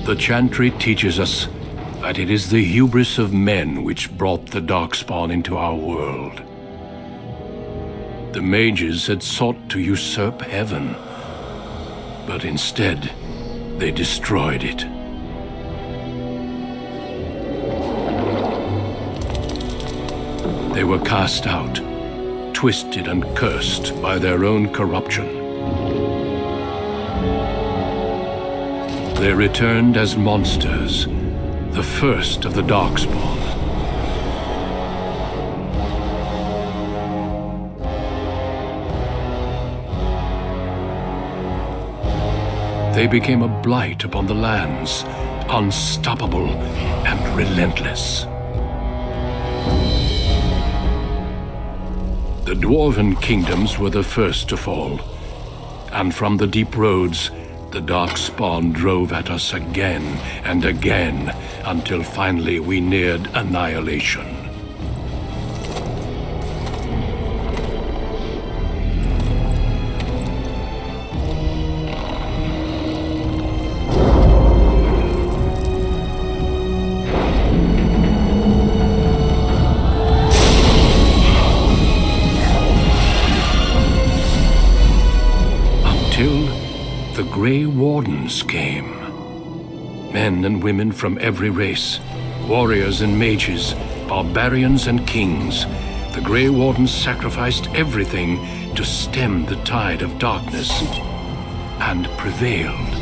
The Chantry teaches us that it is the hubris of men which brought the Darkspawn into our world. The mages had sought to usurp heaven, but instead, they destroyed it. They were cast out, twisted and cursed by their own corruption. They returned as monsters, the first of the Darkspawn. They became a blight upon the lands, unstoppable and relentless. The Dwarven kingdoms were the first to fall, and from the deep roads, the Darkspawn drove at us again and again, until finally we neared annihilation. The Grey Wardens came. Men and women from every race, warriors and mages, barbarians and kings. The Grey Wardens sacrificed everything to stem the tide of darkness, and prevailed.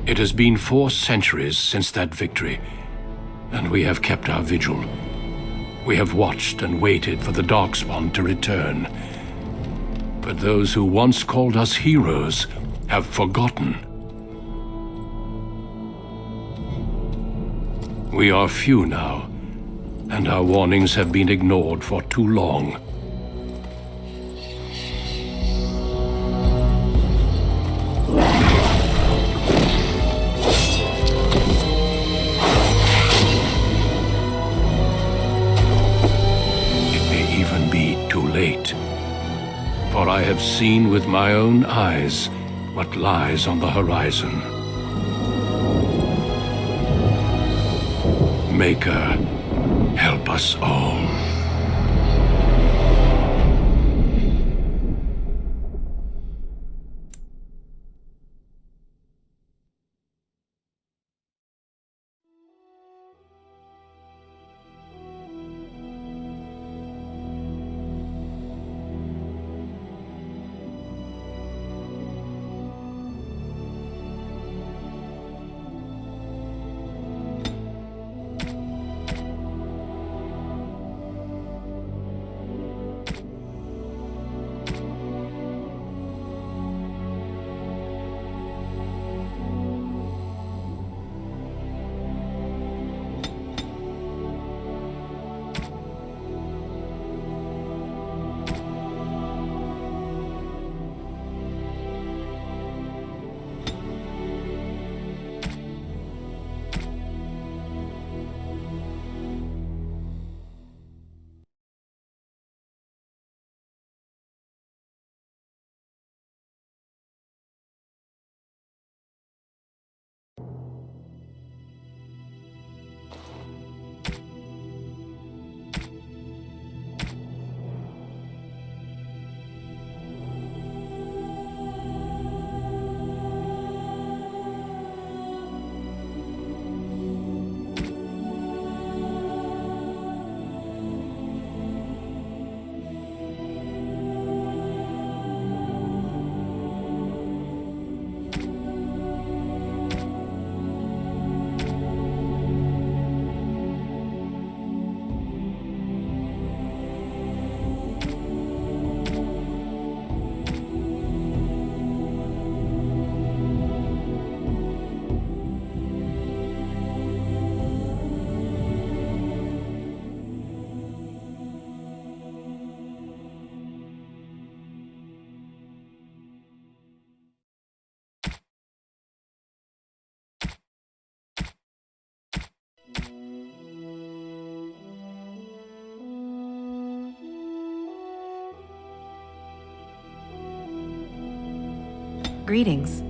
It has been 4 centuries since that victory, and we have kept our vigil. We have watched and waited for the Darkspawn to return. But those who once called us heroes have forgotten. We are few now, and our warnings have been ignored for too long. For I have seen with my own eyes what lies on the horizon. Maker, help us all. Greetings.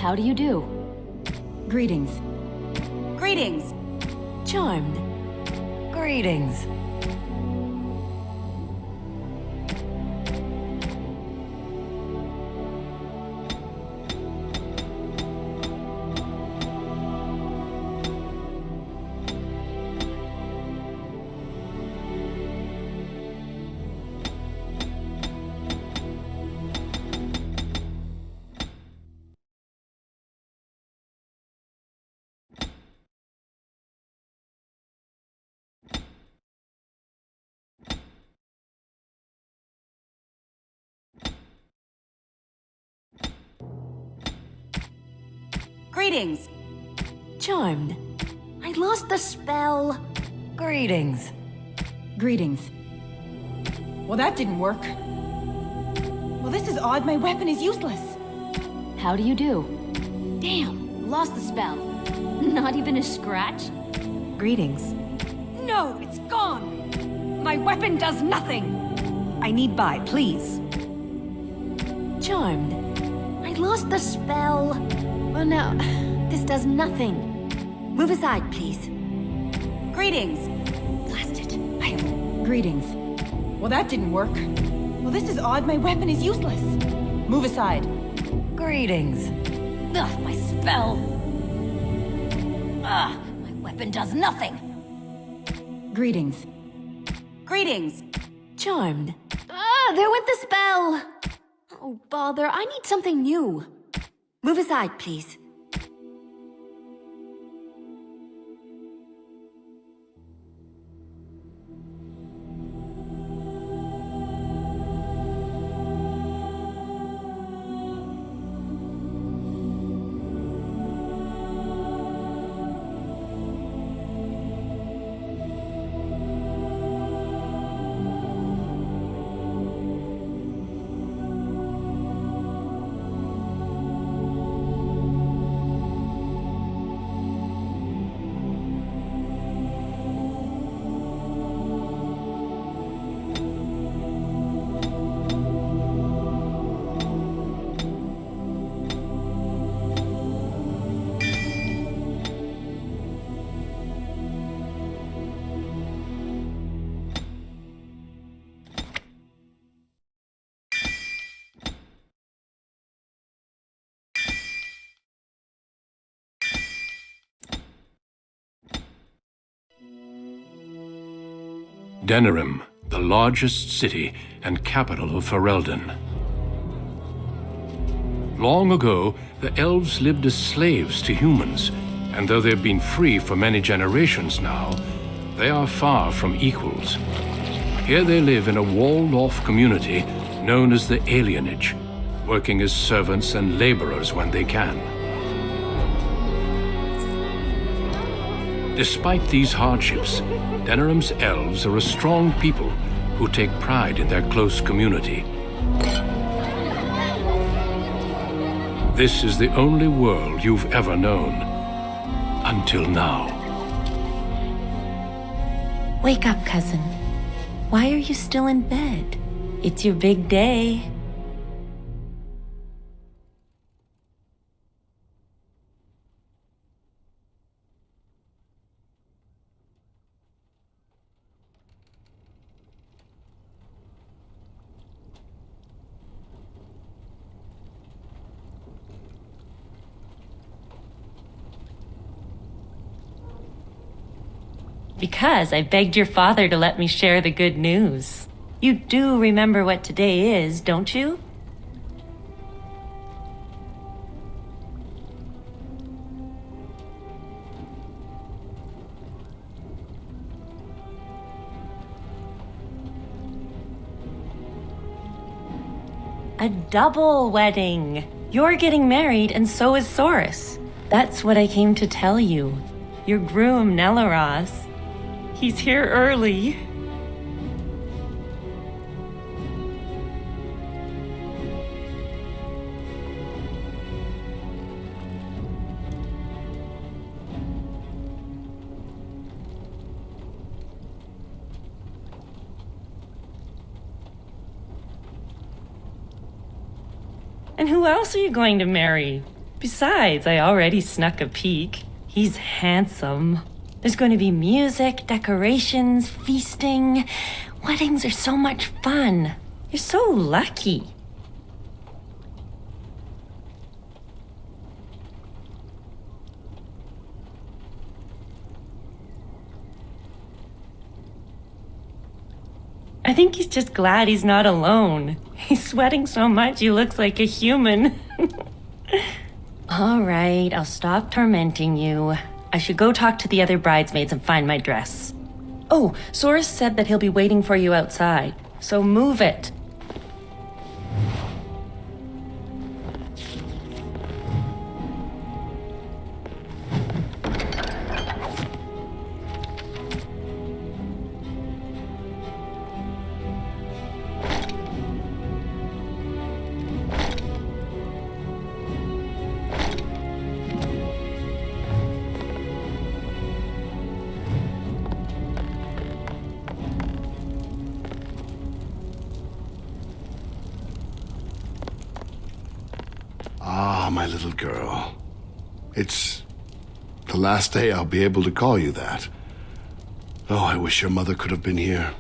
How do you do? Greetings. Greetings. Charmed. Greetings. Greetings. Charmed. I lost the spell. Greetings. Greetings. Well, that didn't work. Well, this is odd. My weapon is useless. How do you do? Damn, lost the spell. Not even a scratch? Greetings. No, it's gone. My weapon does nothing. I need buy, please. Charmed. I lost the spell. Well, now, this does nothing. Move aside, please. Greetings. Blast it. Greetings. Well, that didn't work. Well, this is odd. My weapon is useless. Move aside. Greetings. Ugh, my spell. Ugh, my weapon does nothing. Greetings. Greetings. Charmed. Ah, there went the spell. Oh, bother. I need something new. Move aside, please. Denerim, the largest city and capital of Ferelden. Long ago, the elves lived as slaves to humans, and though they've been free for many generations now, they are far from equals. Here they live in a walled-off community known as the Alienage, working as servants and laborers when they can. Despite these hardships, Denerim's elves are a strong people who take pride in their close community. This is the only world you've ever known, until now. Wake up, cousin. Why are you still in bed? It's your big day. Because I begged your father to let me share the good news. You do remember what today is, don't you? A double wedding. You're getting married and so is Saurus. That's what I came to tell you. Your groom, Nelaros. He's here early. And who else are you going to marry? Besides, I already snuck a peek. He's handsome. There's going to be music, decorations, feasting. Weddings are so much fun. You're so lucky. I think he's just glad he's not alone. He's sweating so much he looks like a human. All right, I'll stop tormenting you. I should go talk to the other bridesmaids and find my dress. Oh, Soros said that he'll be waiting for you outside, so move it. Ah, my little girl. It's the last day I'll be able to call you that. Oh, I wish your mother could have been here.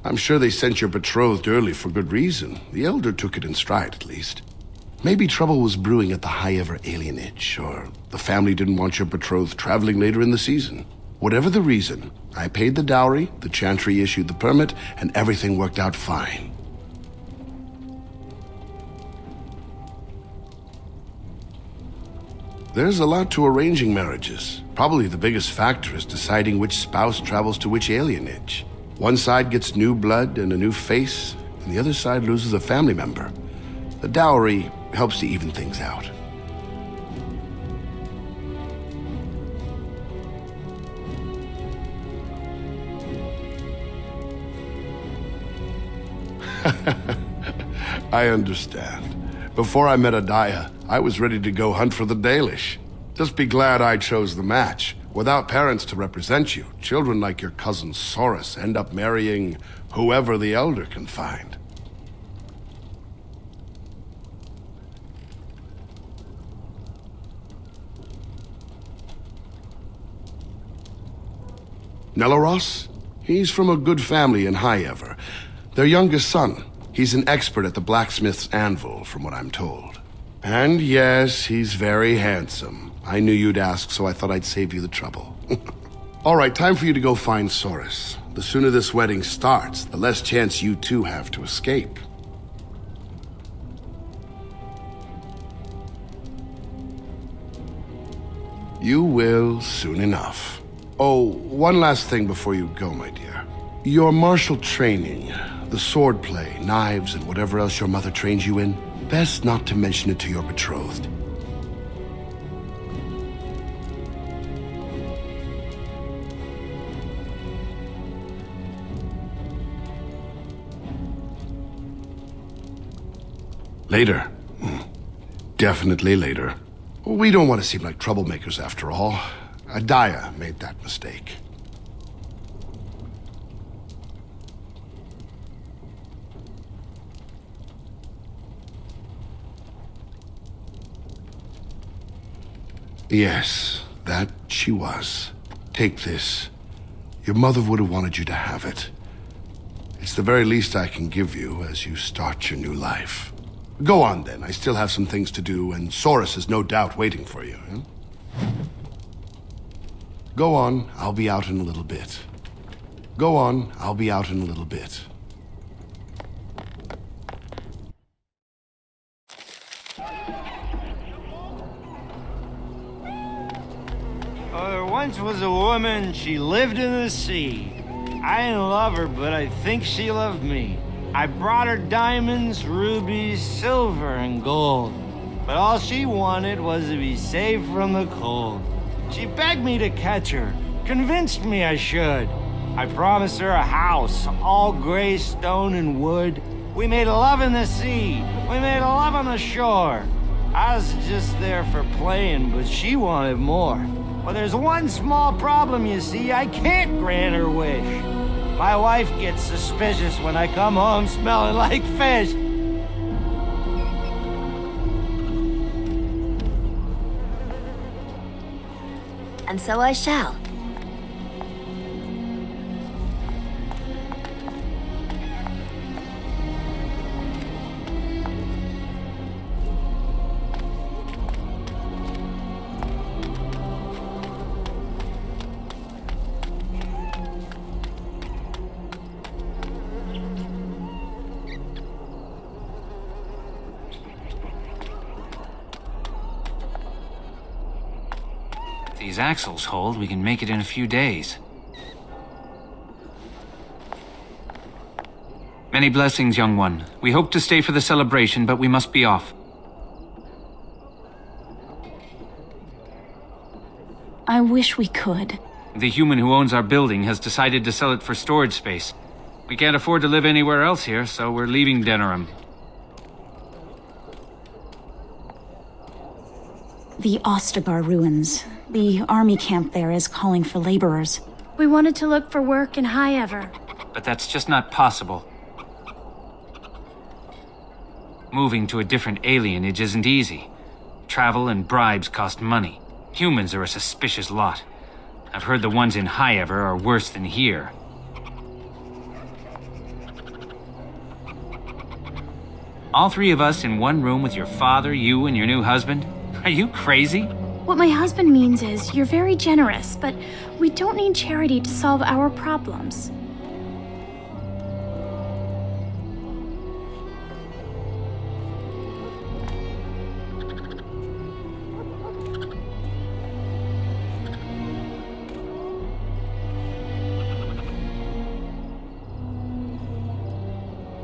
I'm sure they sent your betrothed early for good reason. The Elder took it in stride, at least. Maybe trouble was brewing at the High-Ever alienage, or the family didn't want your betrothed traveling later in the season. Whatever the reason, I paid the dowry, the Chantry issued the permit, and everything worked out fine. There's a lot to arranging marriages. Probably the biggest factor is deciding which spouse travels to which alienage. One side gets new blood and a new face, and the other side loses a family member. The dowry helps to even things out. I understand. Before I met Adaya, I was ready to go hunt for the Dalish. Just be glad I chose the match. Without parents to represent you, children like your cousin Soros end up marrying whoever the Elder can find. Nelaros? He's from a good family in High-Ever. Their youngest son. He's an expert at the blacksmith's anvil, from what I'm told. And yes, he's very handsome. I knew you'd ask, so I thought I'd save you the trouble. All right, time for you to go find Soros. The sooner this wedding starts, the less chance you two have to escape. You will soon enough. Oh, one last thing before you go, my dear. Your martial training, the swordplay, knives, and whatever else your mother trains you in, best not to mention it to your betrothed. Later. Definitely later. We don't want to seem like troublemakers after all. Adaya made that mistake. Yes, that she was. Take this. Your mother would have wanted you to have it. It's the very least I can give you as you start your new life. Go on then, I still have some things to do, and Soros is no doubt waiting for you. Go on, I'll be out in a little bit. Go on, I'll be out in a little bit. There once was a woman, she lived in the sea. I didn't love her, but I think she loved me. I brought her diamonds, rubies, silver, and gold. But all she wanted was to be safe from the cold. She begged me to catch her, convinced me I should. I promised her a house, all gray stone and wood. We made love in the sea, we made love on the shore. I was just there for playing, but she wanted more. Well, there's one small problem, you see. I can't grant her wish. My wife gets suspicious when I come home smelling like fish. And so I shall. If these axles hold, we can make it in a few days. Many blessings, young one. We hope to stay for the celebration, but we must be off. I wish we could. The human who owns our building has decided to sell it for storage space. We can't afford to live anywhere else here, so we're leaving Denerim. The Ostergar ruins. The army camp there is calling for laborers. We wanted to look for work in High Ever. But that's just not possible. Moving to a different alienage isn't easy. Travel and bribes cost money. Humans are a suspicious lot. I've heard the ones in High Ever are worse than here. All three of us in one room with your father, you, and your new husband? Are you crazy? What my husband means is, you're very generous, but we don't need charity to solve our problems.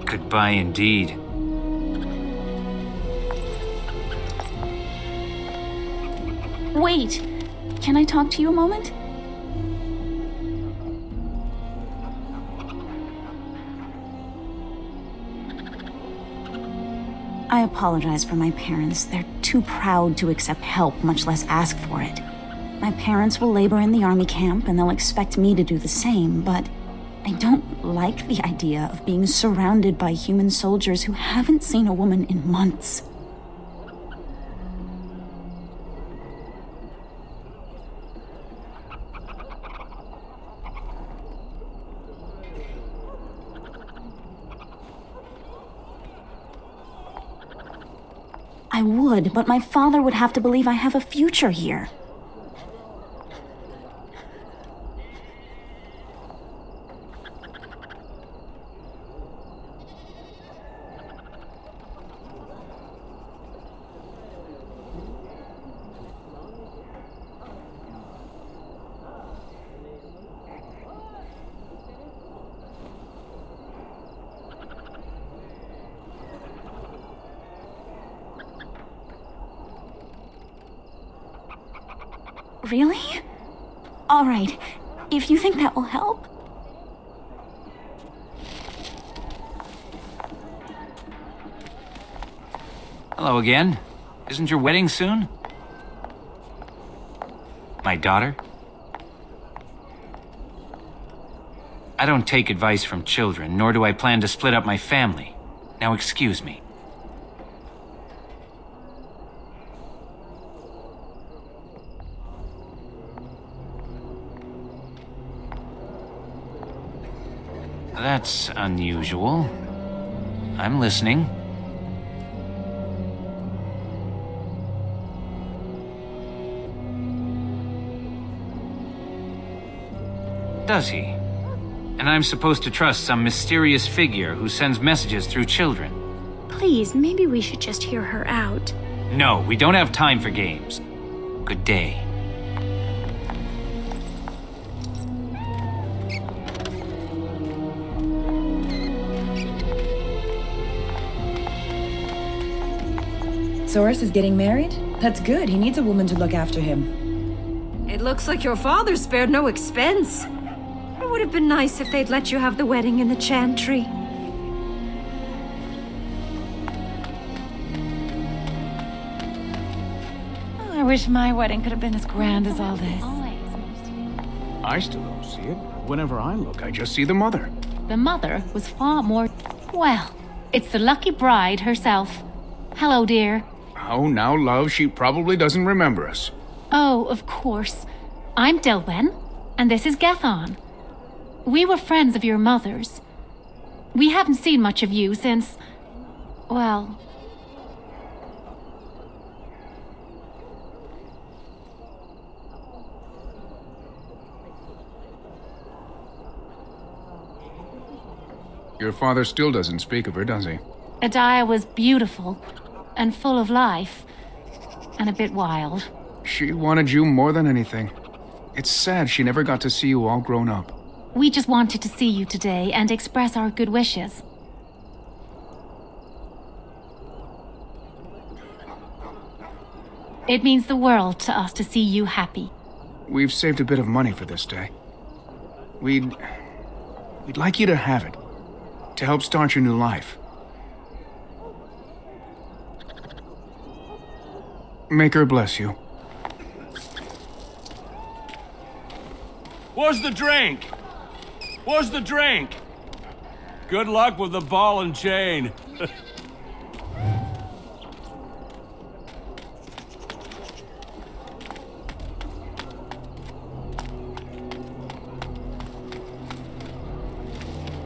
Goodbye indeed. Wait! Can I talk to you a moment? I apologize for my parents. They're too proud to accept help, much less ask for it. My parents will labor in the army camp, and they'll expect me to do the same, but I don't like the idea of being surrounded by human soldiers who haven't seen a woman in months. I would, but my father would have to believe I have a future here. Really? All right, if you think that will help. Hello again. Isn't your wedding soon? My daughter? I don't take advice from children, nor do I plan to split up my family. Now excuse me. That's unusual. I'm listening. Does he? And I'm supposed to trust some mysterious figure who sends messages through children. Please, maybe we should just hear her out. No, we don't have time for games. Good day. Soros is getting married? That's good. He needs a woman to look after him. It looks like your father spared no expense. It would have been nice if they'd let you have the wedding in the chantry. wish my wedding could have been as grand as all this. I still don't see it. Whenever I look, I just see the mother. The mother was far more... Well, it's the lucky bride herself. Hello, dear. Oh, now, love, she probably doesn't remember us. Oh, of course. I'm Dilwen, and this is Gathon. We were friends of your mother's. We haven't seen much of you since... well... Your father still doesn't speak of her, does he? Adiah was beautiful, and full of life, and a bit wild. She wanted you more than anything. It's sad she never got to see you all grown up. We just wanted to see you today and express our good wishes. It means the world to us to see you happy. We've saved a bit of money for this day. We'd like you to have it, to help start your new life. Make her bless you. Where's the drink? Where's the drink? Good luck with the ball and chain.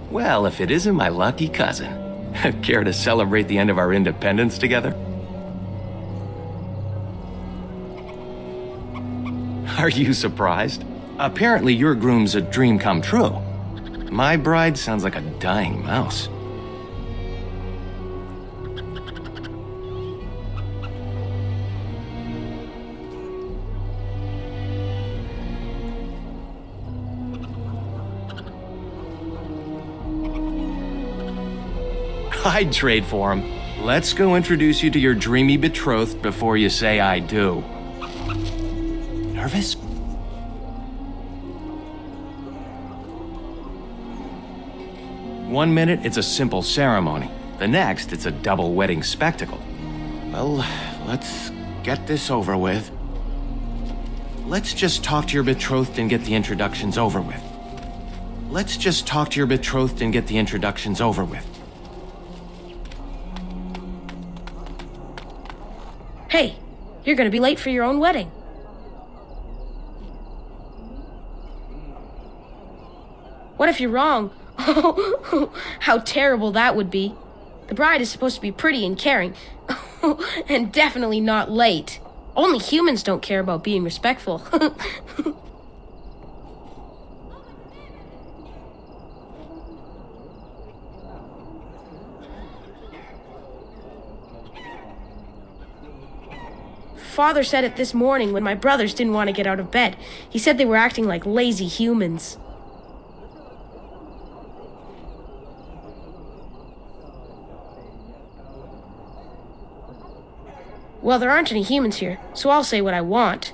Well, if it isn't my lucky cousin. Care to celebrate the end of our independence together? Are you surprised? Apparently your groom's a dream come true. My bride sounds like a dying mouse. I'd trade for him. Let's go introduce you to your dreamy betrothed before you say I do. Nervous? One minute, it's a simple ceremony. The next, it's a double wedding spectacle. Well, let's get this over with. Let's just talk to your betrothed and get the introductions over with. Let's just talk to your betrothed and get the introductions over with. Hey, you're gonna be late for your own wedding. What if you're wrong? How terrible that would be. The bride is supposed to be pretty and caring, and definitely not late. Only humans don't care about being respectful. Father said it this morning when my brothers didn't want to get out of bed. He said they were acting like lazy humans. Well, there aren't any humans here, so I'll say what I want.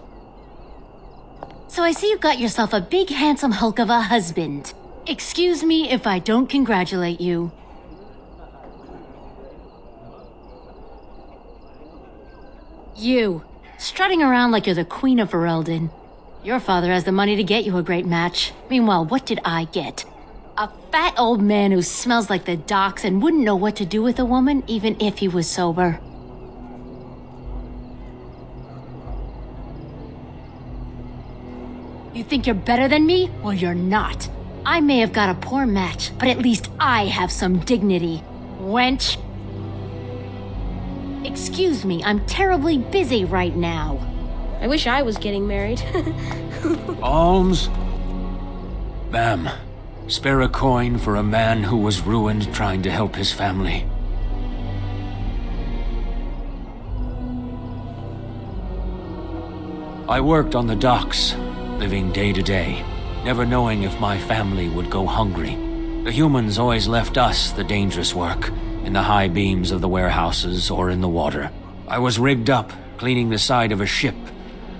So I see you got yourself a big handsome hulk of a husband. Excuse me if I don't congratulate you. You, strutting around like you're the queen of Ferelden. Your father has the money to get you a great match. Meanwhile, what did I get? A fat old man who smells like the docks and wouldn't know what to do with a woman even if he was sober. You think you're better than me? Well, you're not. I may have got a poor match, but at least I have some dignity. Wench. Excuse me, I'm terribly busy right now. I wish I was getting married. Alms? Ma'am, spare a coin for a man who was ruined trying to help his family. I worked on the docks, living day to day, never knowing if my family would go hungry. The humans always left us the dangerous work, in the high beams of the warehouses or in the water. I was rigged up, cleaning the side of a ship,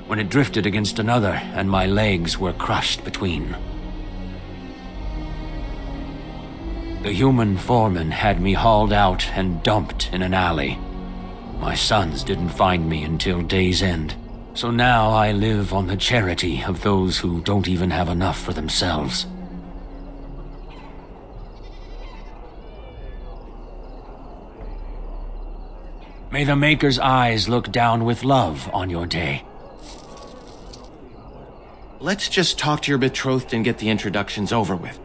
when it drifted against another and my legs were crushed between. The human foreman had me hauled out and dumped in an alley. My sons didn't find me until day's end. So now I live on the charity of those who don't even have enough for themselves. May the Maker's eyes look down with love on your day. Let's just talk to your betrothed and get the introductions over with.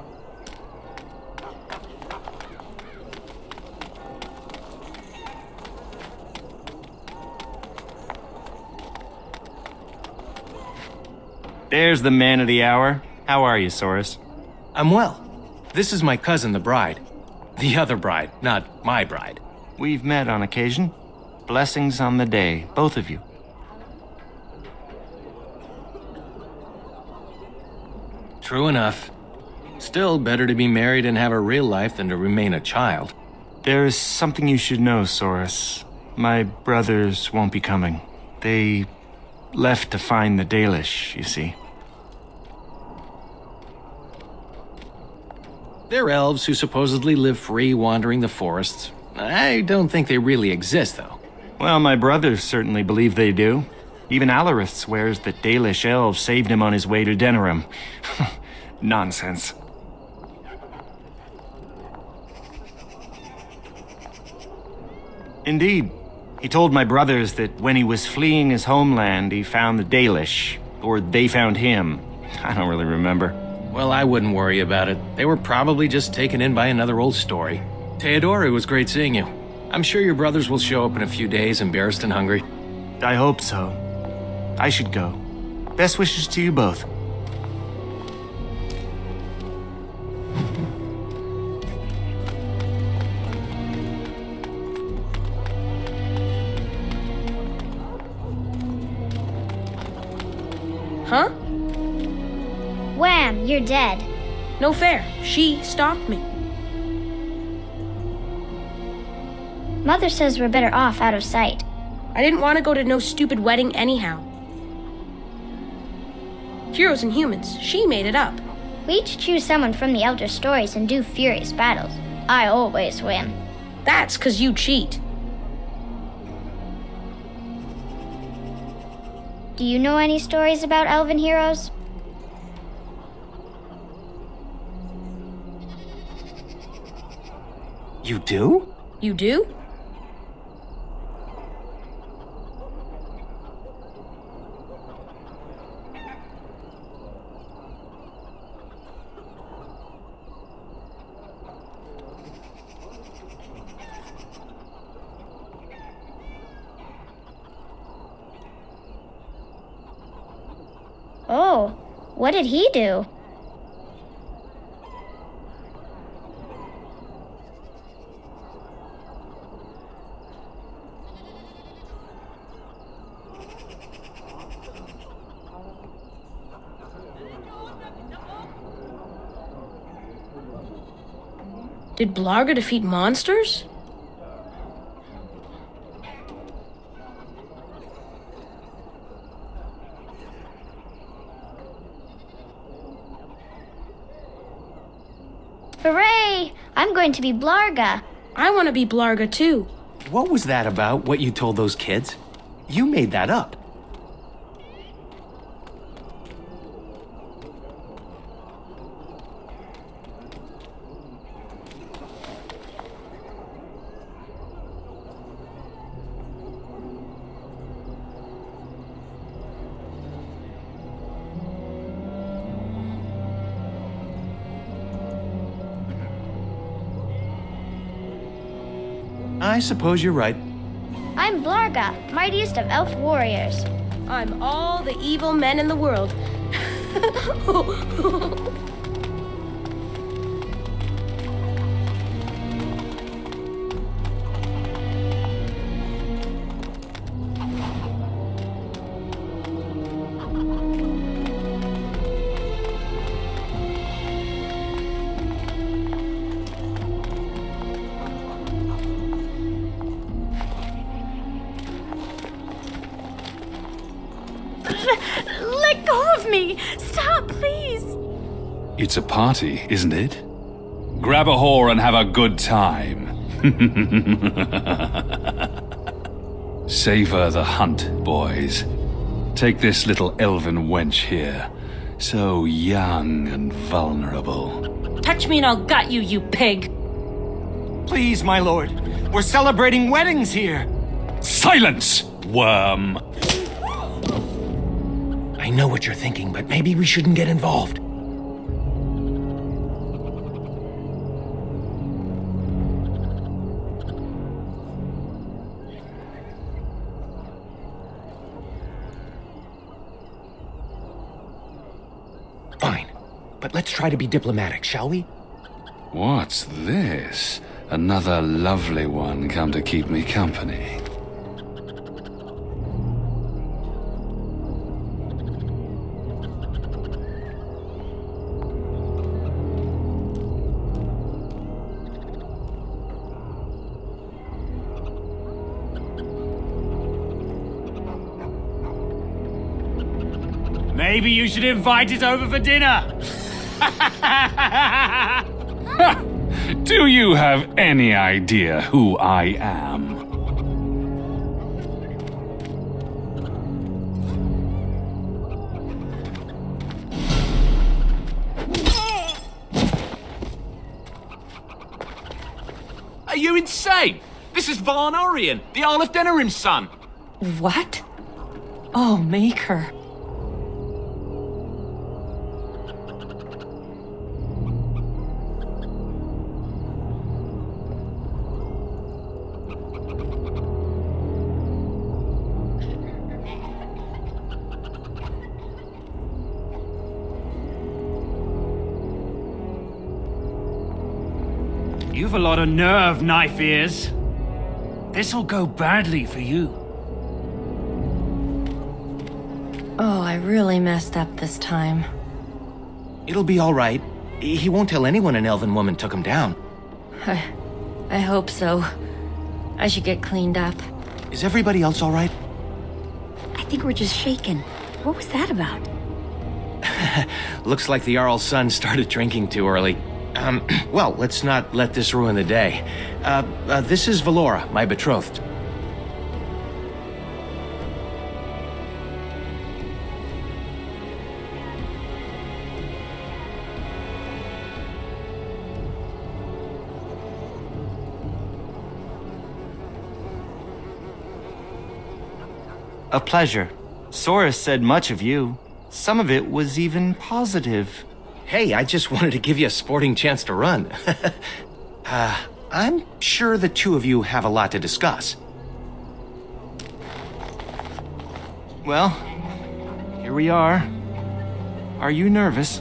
There's the man of the hour. How are you, Soris? I'm well. This is my cousin, the bride. The other bride, not my bride. We've met on occasion. Blessings on the day, both of you. True enough. Still better to be married and have a real life than to remain a child. There is something you should know, Soris. My brothers won't be coming. They left to find the Dalish, you see. They're elves who supposedly live free wandering the forests. I don't think they really exist, though. Well, my brothers certainly believe they do. Even Alarith swears that Dalish elves saved him on his way to Denerim. Nonsense. Indeed. He told my brothers that when he was fleeing his homeland, he found the Dalish. Or they found him. I don't really remember. Well, I wouldn't worry about it. They were probably just taken in by another old story. Theodore, it was great seeing you. I'm sure your brothers will show up in a few days, embarrassed and hungry. I hope so. I should go. Best wishes to you both. Huh? Wham, you're dead. No fair. She stopped me. Mother says we're better off out of sight. I didn't want to go to no stupid wedding anyhow. Heroes and humans, she made it up. We each choose someone from the Elder Stories and do furious battles. I always win. That's 'cause you cheat. Do you know any stories about elven heroes? You do? You do? Oh, what did he do? Did Blarga defeat monsters? Hooray! I'm going to be Blarga. I want to be Blarga too. What was that about, what you told those kids? You made that up. I suppose you're right. I'm Blarga, mightiest of elf warriors. I'm all the evil men in the world. Let go of me! Stop, please! It's a party, isn't it? Grab a whore and have a good time. Savor the hunt, boys. Take this little elven wench here. So young and vulnerable. Touch me and I'll gut you, you pig! Please, my lord. We're celebrating weddings here. Silence, worm! I know what you're thinking, but maybe we shouldn't get involved. Fine, but let's try to be diplomatic, shall we? What's this? Another lovely one come to keep me company. Maybe you should invite it over for dinner. Do you have any idea who I am? Are you insane? This is Varn Orion, the Earl of Denerim's son. What? Oh, Maker. You've a lot of nerve, knife ears. This'll go badly for you. Oh, I really messed up this time. It'll be all right. He won't tell anyone an elven woman took him down. I hope so. I should get cleaned up. Is everybody else all right? I think we're just shaken. What was that about? Looks like the Jarl's son started drinking too early. Well, let's not let this ruin the day. This is Valora, my betrothed. A pleasure. Soris said much of you. Some of it was even positive. Hey, I just wanted to give you a sporting chance to run. I'm sure the two of you have a lot to discuss. Well, here we are. Are you nervous?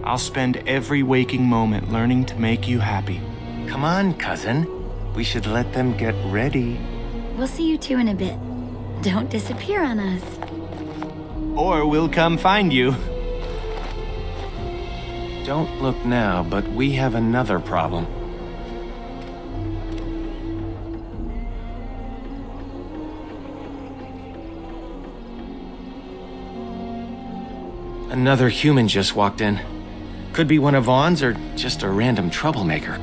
I'll spend every waking moment learning to make you happy. Come on, cousin. We should let them get ready. We'll see you two in a bit. Don't disappear on us. Or we'll come find you. Don't look now, but we have another problem. Another human just walked in. Could be one of Vaughn's or just a random troublemaker.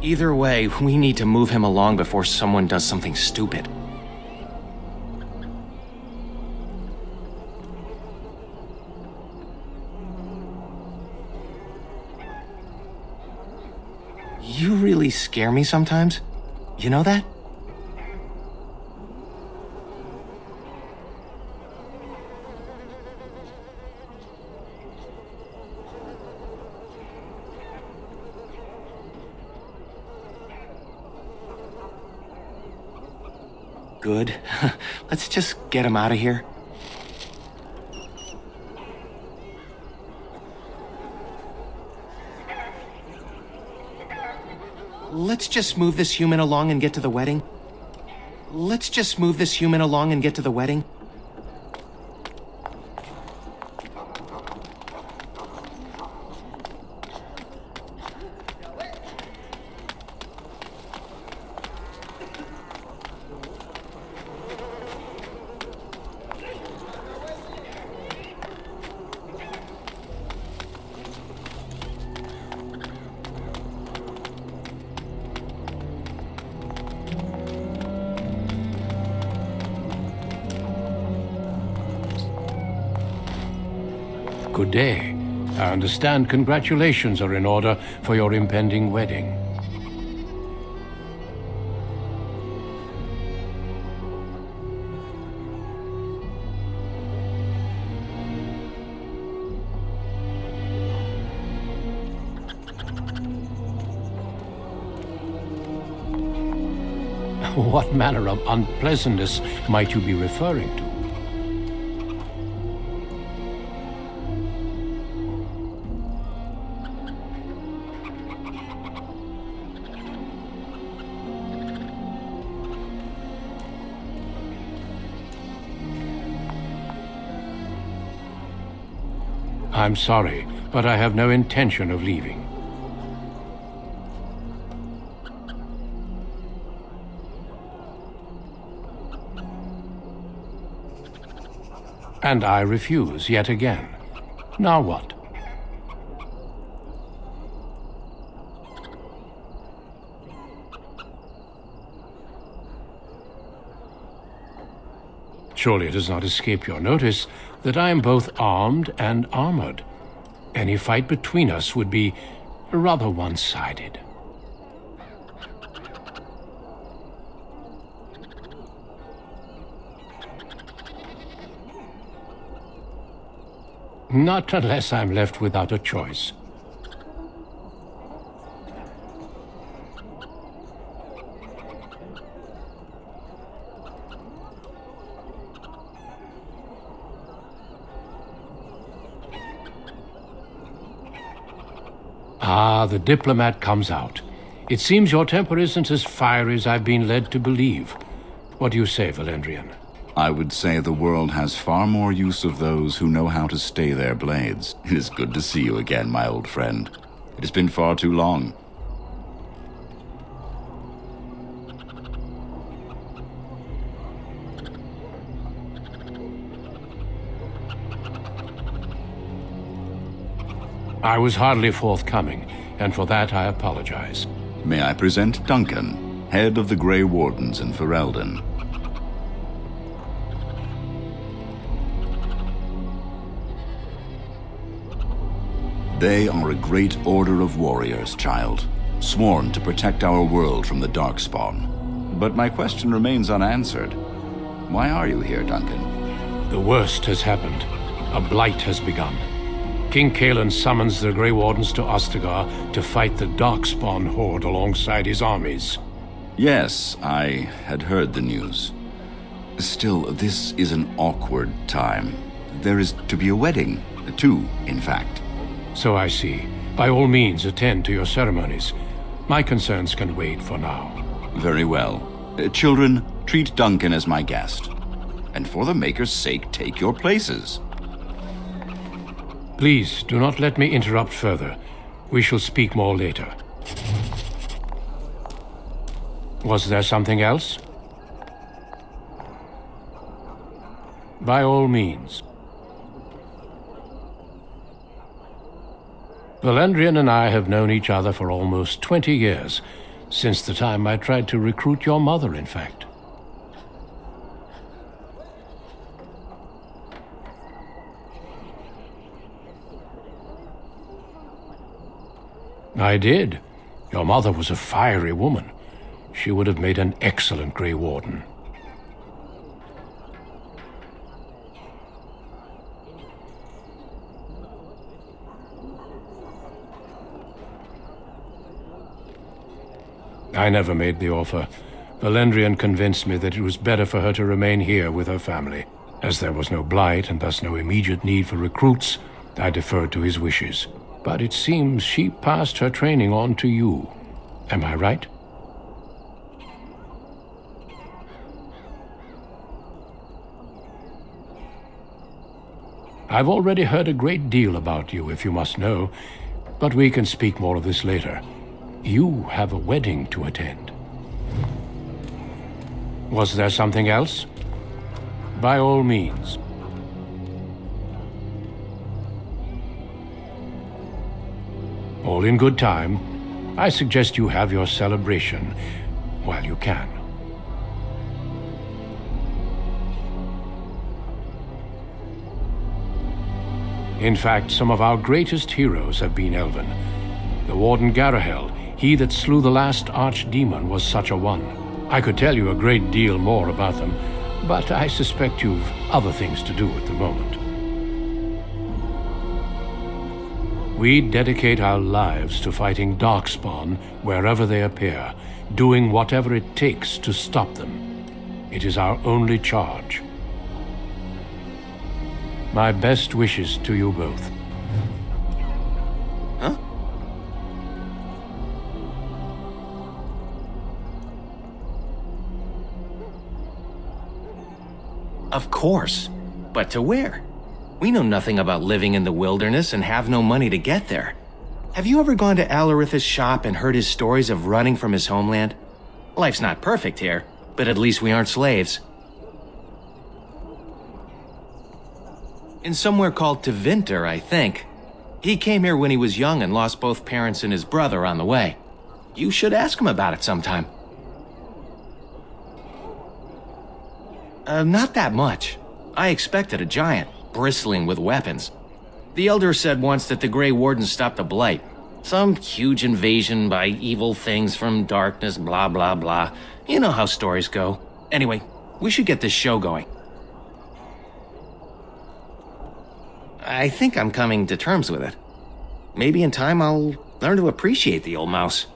Either way, we need to move him along before someone does something stupid. You really scare me sometimes. You know that? Good. Let's just get him out of here. Let's just move this human along and get to the wedding. Let's just move this human along and get to the wedding. Good day. I understand congratulations are in order for your impending wedding. What manner of unpleasantness might you be referring to? I'm sorry, but I have no intention of leaving. And I refuse yet again. Now what? Surely it does not escape your notice that I am both armed and armored. Any fight between us would be rather one-sided. Not unless I'm left without a choice. Ah, the diplomat comes out. It seems your temper isn't as fiery as I've been led to believe. What do you say, Valendrian? I would say the world has far more use of those who know how to stay their blades. It is good to see you again, my old friend. It has been far too long. I was hardly forthcoming, and for that I apologize. May I present Duncan, head of the Grey Wardens in Ferelden. They are a great order of warriors, child, sworn to protect our world from the Darkspawn. But my question remains unanswered. Why are you here, Duncan? The worst has happened. A blight has begun. King Kalen summons the Grey Wardens to Ostagar to fight the Darkspawn horde alongside his armies. Yes, I had heard the news. Still, this is an awkward time. There is to be a wedding. Two, in fact. So I see. By all means, attend to your ceremonies. My concerns can wait for now. Very well. Children, treat Duncan as my guest. And for the Maker's sake, take your places. Please, do not let me interrupt further. We shall speak more later. Was there something else? By all means. Valendrian and I have known each other for almost 20 years, since the time I tried to recruit your mother, in fact. I did. Your mother was a fiery woman. She would have made an excellent Grey Warden. I never made the offer. Valendrian convinced me that it was better for her to remain here with her family. As there was no blight and thus no immediate need for recruits, I deferred to his wishes. But it seems she passed her training on to you. Am I right? I've already heard a great deal about you, if you must know, but we can speak more of this later. You have a wedding to attend. Was there something else? By all means. All in good time. I suggest you have your celebration while you can. In fact, some of our greatest heroes have been elven. The Warden Garahel, he that slew the last archdemon, was such a one. I could tell you a great deal more about them, but I suspect you've other things to do at the moment. We dedicate our lives to fighting Darkspawn wherever they appear, doing whatever it takes to stop them. It is our only charge. My best wishes to you both. Huh? Of course. But to where? We know nothing about living in the wilderness and have no money to get there. Have you ever gone to Alarith's shop and heard his stories of running from his homeland? Life's not perfect here, but at least we aren't slaves. In somewhere called Tevinter, I think. He came here when he was young and lost both parents and his brother on the way. You should ask him about it sometime. Not that much. I expected a giant, bristling with weapons. The Elder said once that the Grey Wardens stopped a blight. Some huge invasion by evil things from darkness, blah blah blah. You know how stories go. Anyway, we should get this show going. I think I'm coming to terms with it. Maybe in time I'll learn to appreciate the old mouse.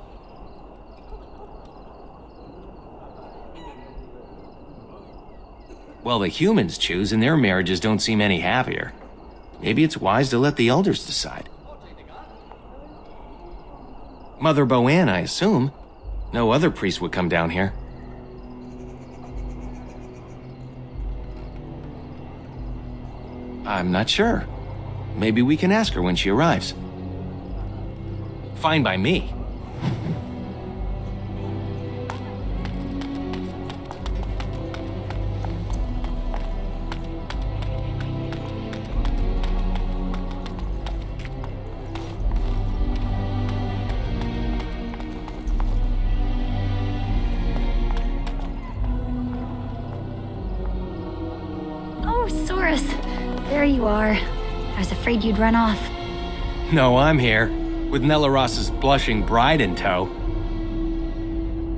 Well, the humans choose and their marriages don't seem any happier. Maybe it's wise to let the elders decide. Mother Boann, I assume. No other priest would come down here. I'm not sure. Maybe we can ask her when she arrives. Fine by me. Oh, Soris. There you are. I was afraid you'd run off. No, I'm here, with Nellaros's blushing bride in tow.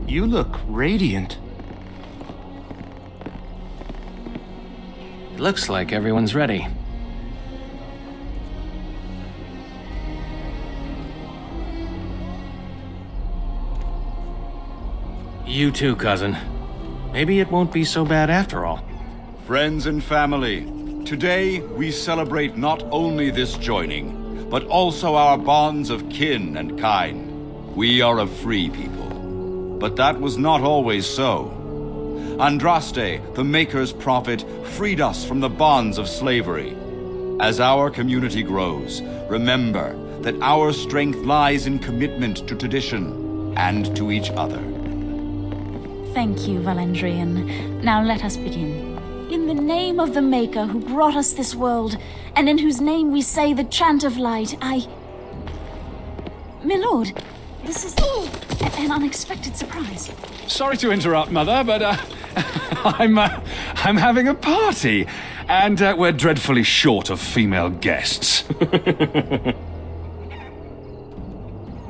You look radiant. It looks like everyone's ready. You too, cousin. Maybe it won't be so bad after all. Friends and family, today we celebrate not only this joining, but also our bonds of kin and kind. We are a free people. But that was not always so. Andraste, the Maker's prophet, freed us from the bonds of slavery. As our community grows, remember that our strength lies in commitment to tradition and to each other. Thank you, Valandrian. Now let us begin. In the name of the Maker who brought us this world, and in whose name we say the chant of light, My lord, this is an unexpected surprise. Sorry to interrupt, Mother, but I'm having a party, and we're dreadfully short of female guests.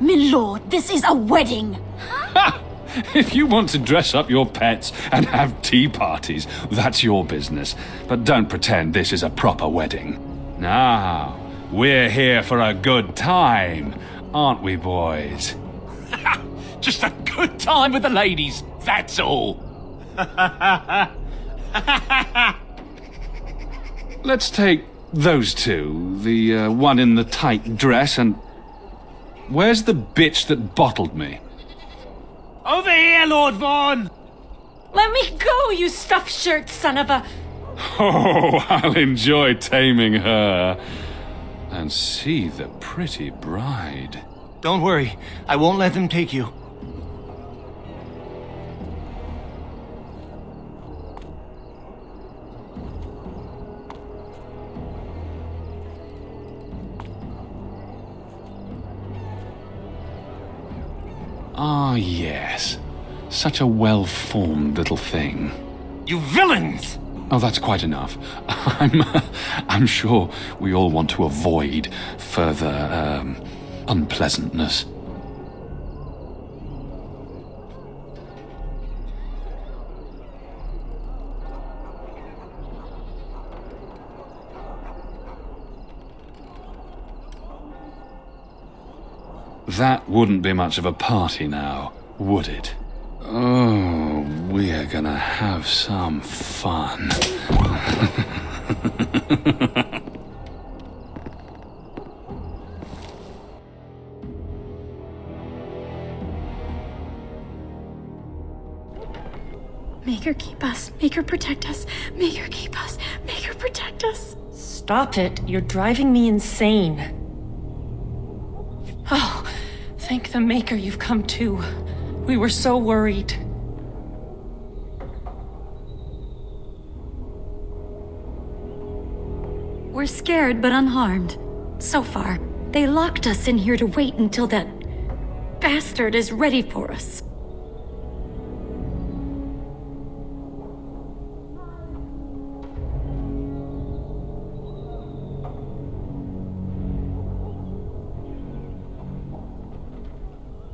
My lord, this is a wedding! If you want to dress up your pets and have tea parties, that's your business. But don't pretend this is a proper wedding. Now, we're here for a good time, aren't we, boys? Just a good time with the ladies, that's all. Let's take those two, the one in the tight dress and... Where's the bitch that bottled me? Over here, Lord Vaughn! Let me go, you stuffed shirt son of a... Oh, I'll enjoy taming her. And see the pretty bride. Don't worry, I won't let them take you. Ah, yes. Such a well-formed little thing. You villains! Oh, that's quite enough. I'm sure we all want to avoid further, unpleasantness. That wouldn't be much of a party now, would it? Oh, we're gonna have some fun. Make her keep us. Make her protect us. Make her keep us. Make her protect us. Stop it. You're driving me insane. Oh, thank the Maker you've come to. We were so worried. We're scared but unharmed. So far, they locked us in here to wait until that bastard is ready for us.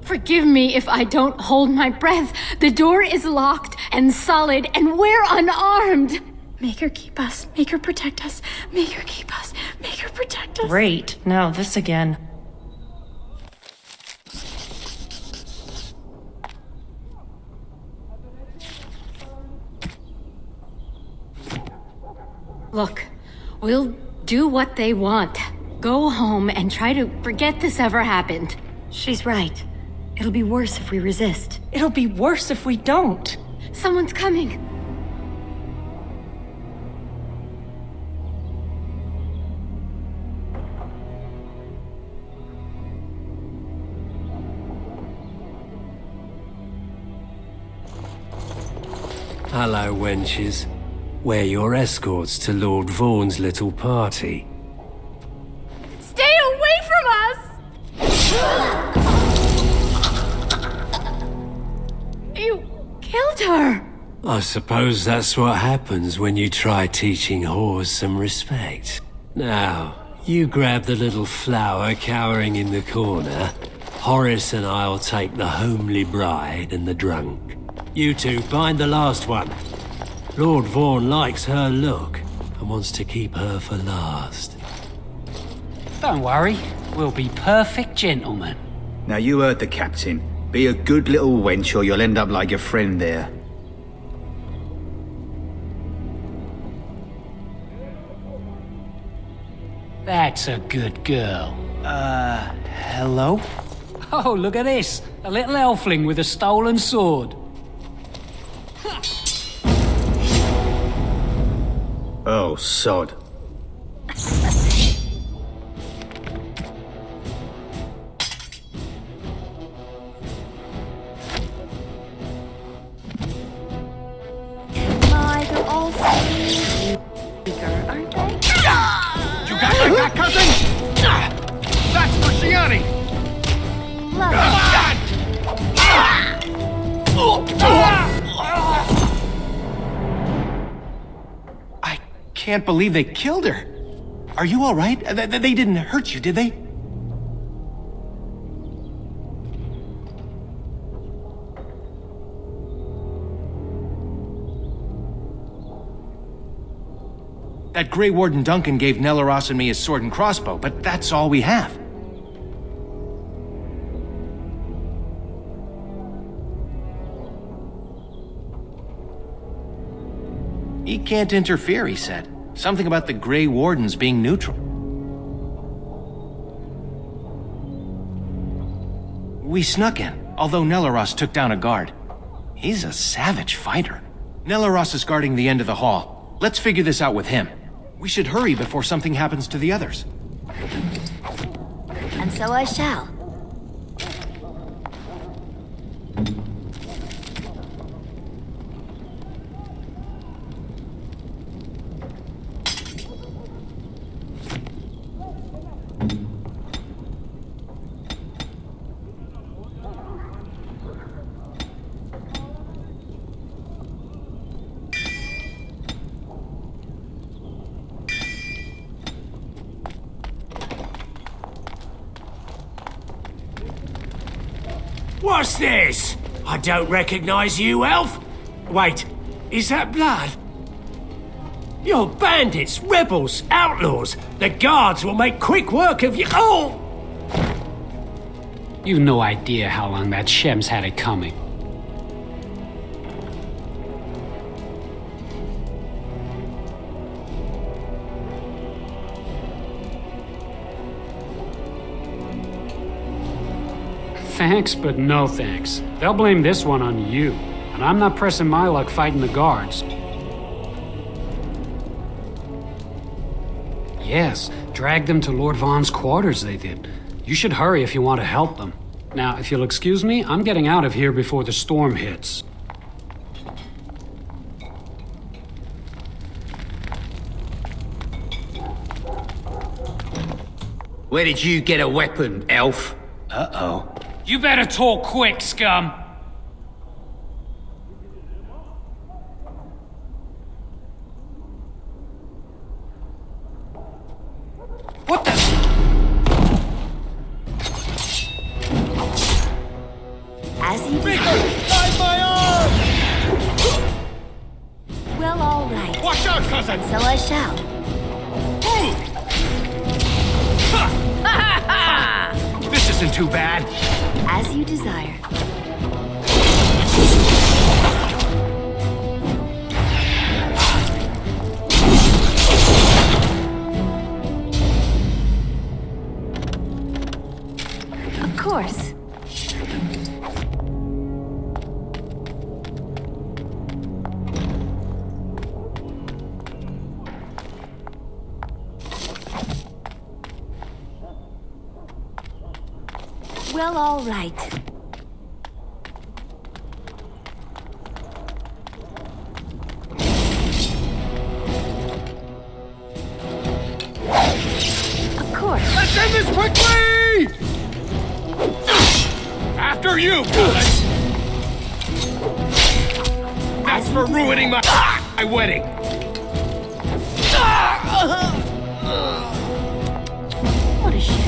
Forgive me if I don't hold my breath. The door is locked and solid, and we're unarmed. Make her keep us. Make her protect us. Make her keep us. Make her protect us. Great. Now this again. Look, we'll do what they want. Go home and try to forget this ever happened. She's right. It'll be worse if we resist. It'll be worse if we don't. Someone's coming. Hello, wenches. We're your escorts to Lord Vaughan's little party. Stay away from us! You killed her! I suppose that's what happens when you try teaching whores some respect. Now, you grab the little flower cowering in the corner. Horace and I'll take the homely bride and the drunk. You two find the last one. Lord Vaughan likes her look and wants to keep her for last. Don't worry, we'll be perfect gentlemen. Now you heard the captain. Be a good little wench or you'll end up like your friend there. That's a good girl. Hello? Oh, look at this. A little elfling with a stolen sword. Oh, sod. They're all weaker, aren't they? You got my back, cousin? That's for Shiani! I can't believe they killed her. Are you all right? They didn't hurt you, did they? That Grey Warden Duncan gave Nelaros and me his sword and crossbow, but that's all we have. He can't interfere, he said. Something about the Grey Wardens being neutral. We snuck in, although Nelaros took down a guard. He's a savage fighter. Nelaros is guarding the end of the hall. Let's figure this out with him. We should hurry before something happens to the others. And so I shall. What's this? I don't recognize you, elf. Wait, is that blood? You're bandits, rebels, outlaws. The guards will make quick work of you. Oh! You've no idea how long that Shem's had it coming. Thanks, but no thanks. They'll blame this one on you, and I'm not pressing my luck fighting the guards. Yes, drag them to Lord Vaughn's quarters, they did. You should hurry if you want to help them. Now, if you'll excuse me, I'm getting out of here before the storm hits. Where did you get a weapon, elf? Uh-oh. You better talk quick, scum! What the? As you Guide my arm! Well, all right. Watch out, cousin! So I shall. This isn't too bad. As you desire. Of course. Well, all right. Of course. Let's end this quickly! After you, cousin! As for ruining my wedding! What a shame.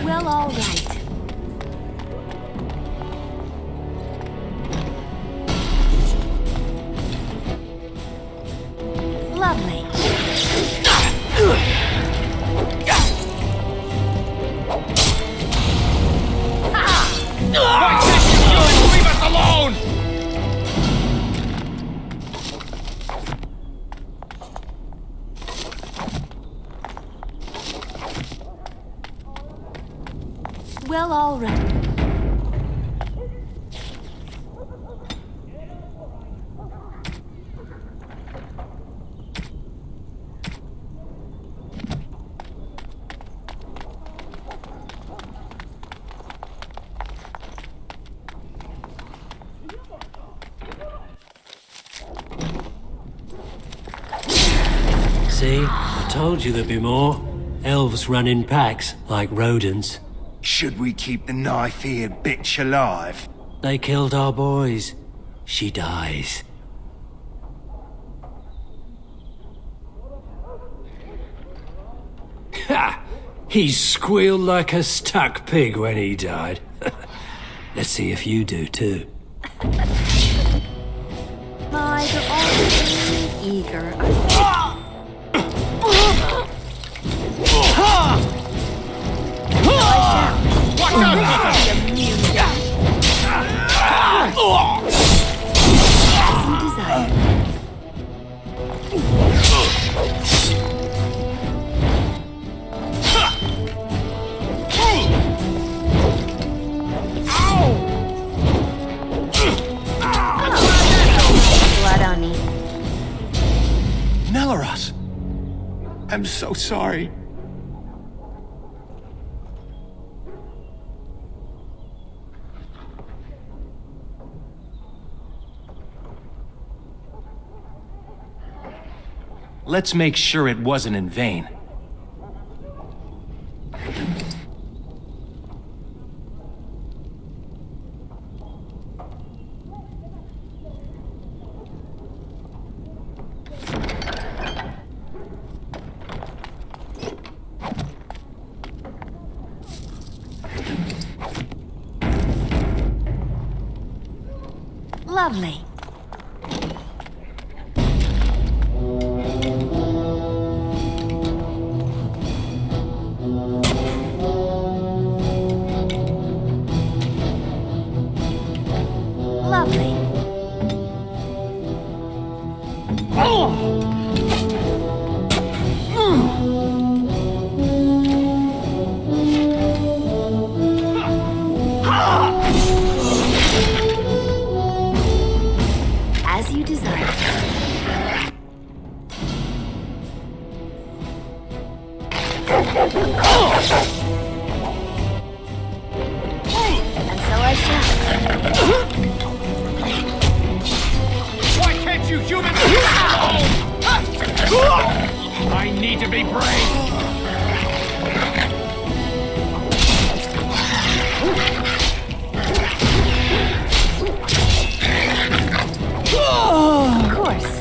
Well, all right. Lovely. Why can't you leave us alone? Well, all right. See? I told you there'd be more. Elves run in packs, like rodents. Should we keep the knife-eared bitch alive? They killed our boys. She dies. Ha! He squealed like a stuck pig when he died. Let's see if you do too. My, you're always eager. Watch out, cousin! You desire. Blood on me. Nelaros! I'm so sorry. Let's make sure it wasn't in vain. Lovely. Lovely. As you desire. And so I shall. Why can't you humans leave me alone? I need to be brave. Of course.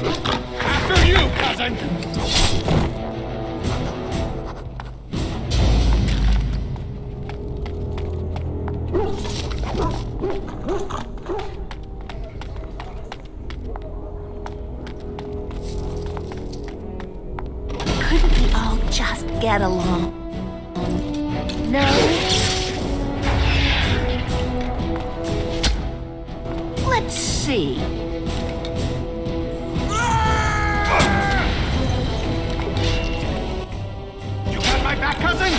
After you, cousin. Couldn't we all just get along? No? Let's see. You got my back, cousin?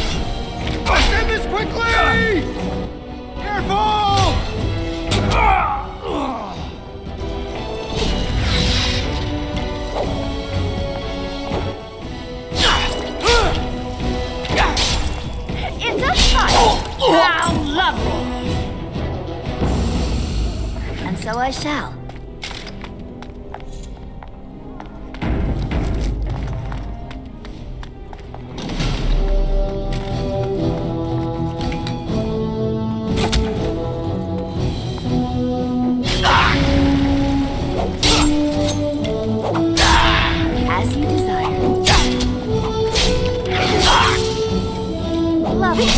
Let's end this quickly! Careful! It's a fight! How lovely! And so I shall. As you desire. Lovely.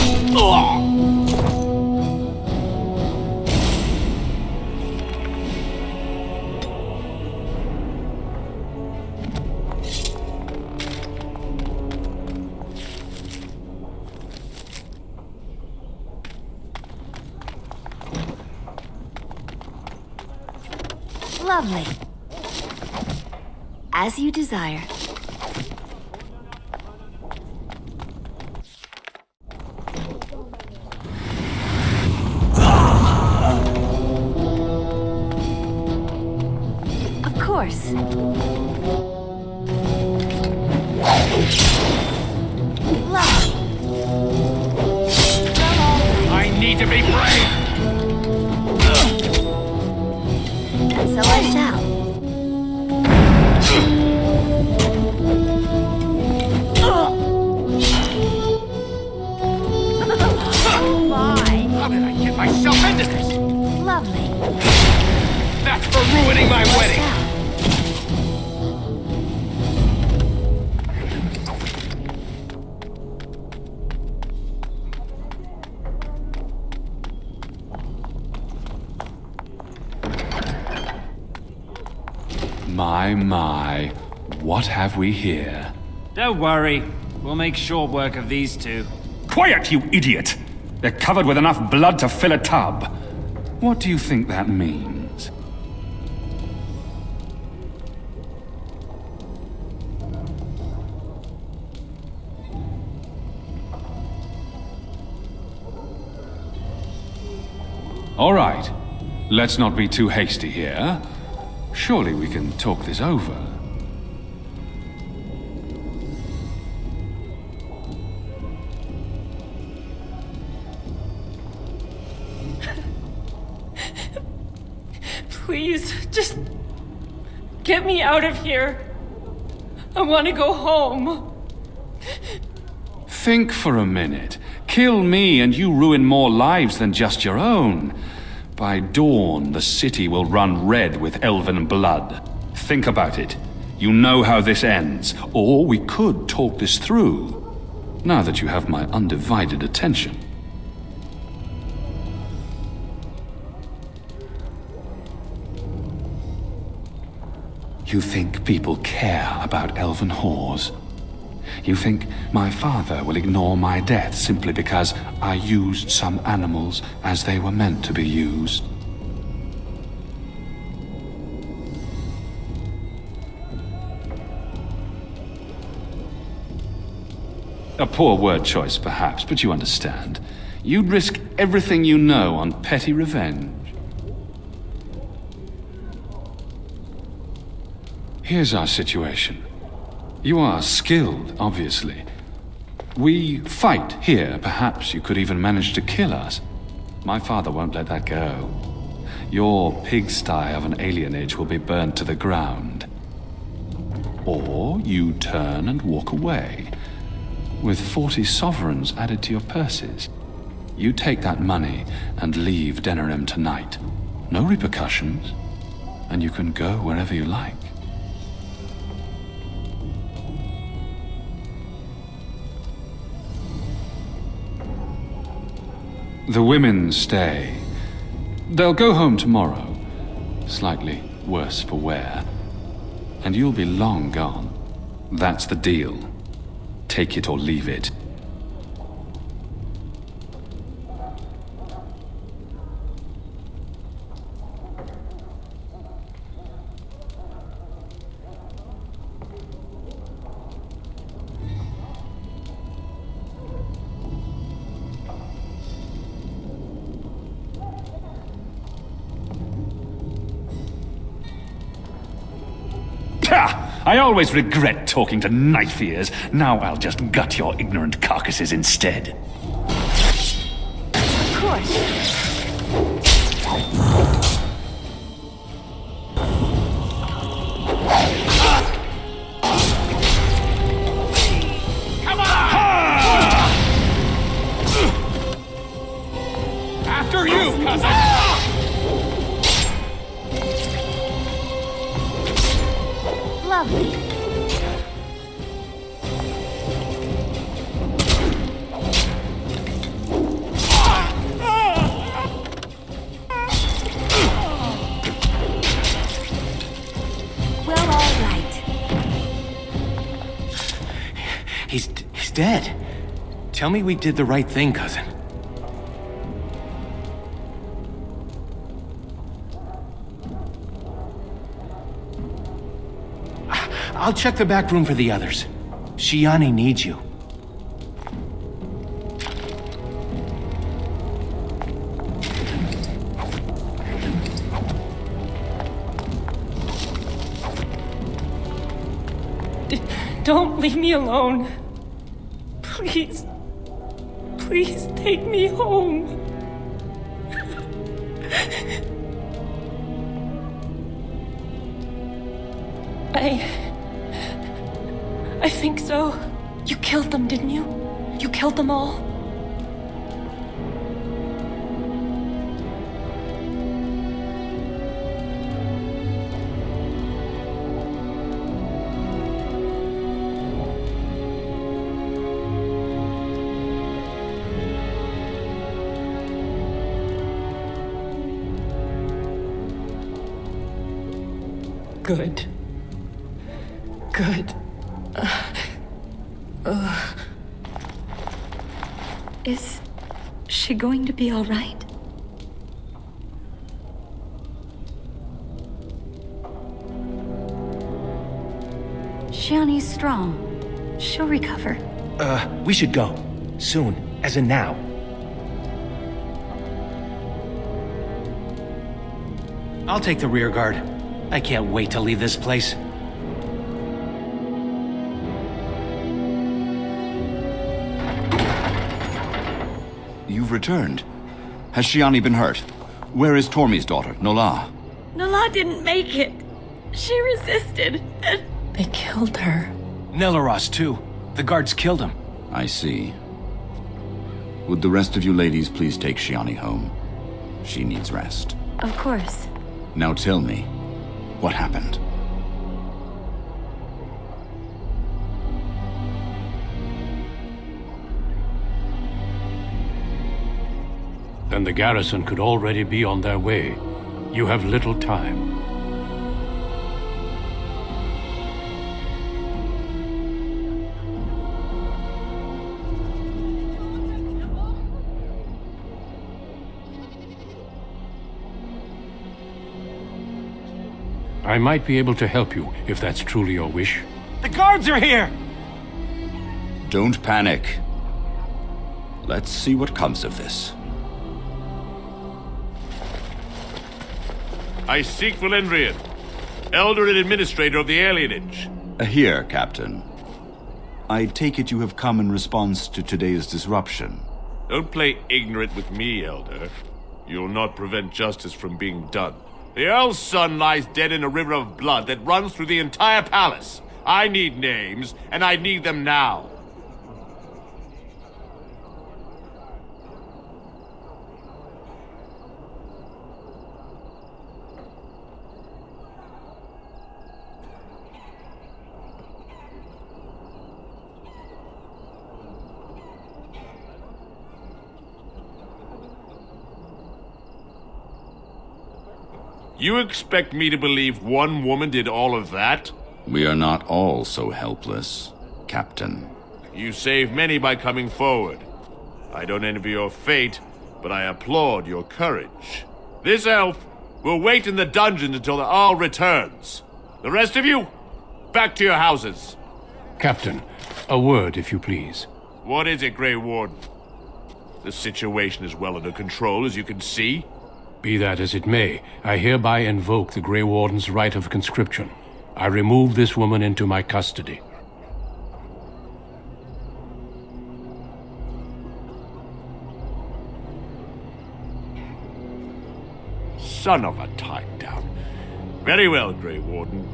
Lovely. As you desire. Of course. Lovely. I need to be brave. And so I shall. Oh my! How did I get myself into this? Lovely. That's for ruining my wedding. My, what have we here? Don't worry. We'll make short work of these two. Quiet, you idiot! They're covered with enough blood to fill a tub. What do you think that means? All right. Let's not be too hasty here. Surely we can talk this over. Please, just get me out of here. I want to go home. Think for a minute. Kill me and you ruin more lives than just your own. By dawn, the city will run red with elven blood. Think about it. You know how this ends. Or we could talk this through. Now that you have my undivided attention. You think people care about elven whores? You think my father will ignore my death simply because I used some animals as they were meant to be used? A poor word choice, perhaps, but you understand. You'd risk everything you know on petty revenge. Here's our situation. You are skilled, obviously. We fight here. Perhaps you could even manage to kill us. My father won't let that go. Your pigsty of an alienage will be burnt to the ground. Or you turn and walk away, with 40 sovereigns added to your purses. You take that money and leave Denerim tonight. No repercussions, and you can go wherever you like. The women stay. They'll go home tomorrow, slightly worse for wear, and you'll be long gone. That's the deal. Take it or leave it. I always regret talking to knife ears. Now I'll just gut your ignorant carcasses instead. Of course. Come on! After you, cousin! Lovely. Well, all right. He's dead. Tell me we did the right thing, cousin. I'll check the back room for the others. Shiani needs you. Don't leave me alone. Please. Please take me home. I think so. You killed them, didn't you? You killed them all? Good. Good. Is she going to be all right? Shiani's strong. She'll recover. We should go. Soon. As in now. I'll take the rear guard. I can't wait to leave this place. You've returned. Has Shiani been hurt? Where is Tormi's daughter, Nola? Nola didn't make it. She resisted, and... They killed her. Nelaros, too. The guards killed him. I see. Would the rest of you ladies please take Shiani home? She needs rest. Of course. Now tell me, what happened? Then the garrison could already be on their way. You have little time. I might be able to help you, if that's truly your wish. The guards are here! Don't panic. Let's see what comes of this. I seek Valendrian, Elder and Administrator of the Alienage. Here, Captain. I take it you have come in response to today's disruption. Don't play ignorant with me, Elder. You'll not prevent justice from being done. The Earl's son lies dead in a river of blood that runs through the entire palace. I need names, and I need them now. You expect me to believe one woman did all of that? We are not all so helpless, Captain. You saved many by coming forward. I don't envy your fate, but I applaud your courage. This elf will wait in the dungeon until the Arl returns. The rest of you, back to your houses. Captain, a word, if you please. What is it, Grey Warden? The situation is well under control, as you can see. Be that as it may, I hereby invoke the Grey Warden's right of conscription. I remove this woman into my custody. Son of a tie-down. Very well, Grey Warden.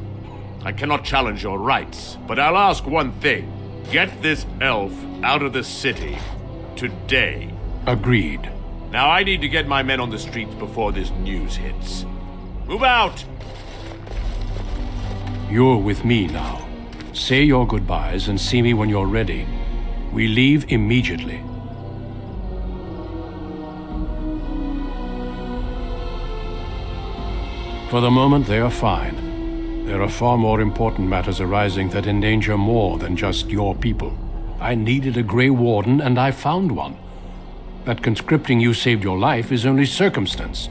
I cannot challenge your rights, but I'll ask one thing. Get this elf out of the city. Today. Agreed. Now I need to get my men on the streets before this news hits. Move out! You're with me now. Say your goodbyes and see me when you're ready. We leave immediately. For the moment, they are fine. There are far more important matters arising that endanger more than just your people. I needed a Grey Warden, and I found one. That conscripting you saved your life is only circumstance.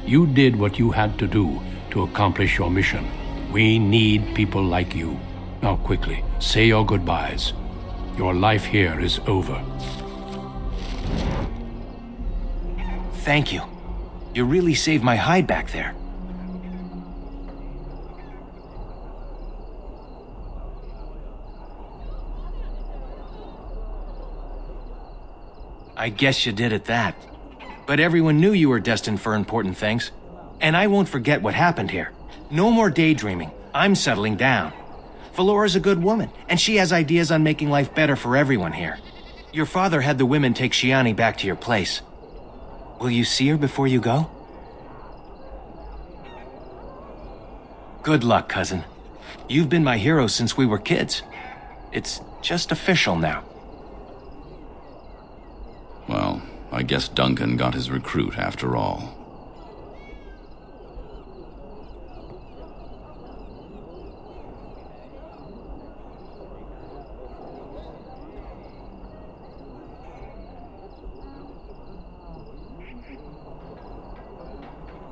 You did what you had to do to accomplish your mission. We need people like you. Now quickly, say your goodbyes. Your life here is over. Thank you. You really saved my hide back there. I guess you did at that. But everyone knew you were destined for important things. And I won't forget what happened here. No more daydreaming. I'm settling down. Valora's a good woman, and she has ideas on making life better for everyone here. Your father had the women take Shiani back to your place. Will you see her before you go? Good luck, cousin. You've been my hero since we were kids. It's just official now. Well, I guess Duncan got his recruit after all.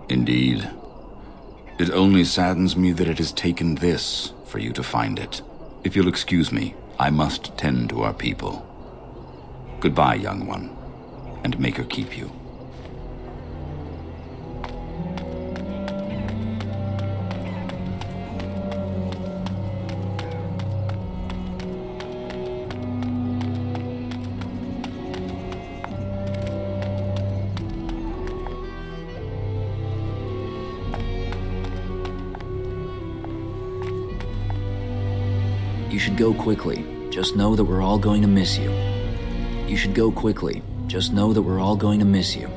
Indeed. It only saddens me that it has taken this for you to find it. If you'll excuse me, I must tend to our people. Goodbye, young one, and make her keep you. You should go quickly. Just know that we're all going to miss you. You should go quickly. Just know that we're all going to miss you.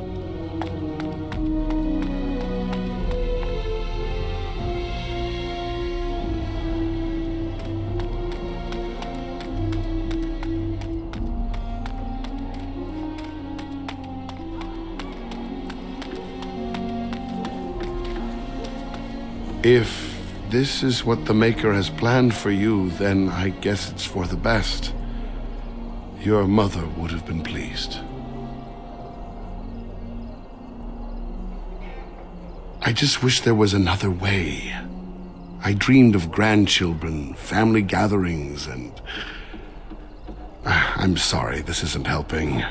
If this is what the Maker has planned for you, then I guess it's for the best. Your mother would have been pleased. I just wish there was another way. I dreamed of grandchildren, family gatherings, and... I'm sorry, this isn't helping.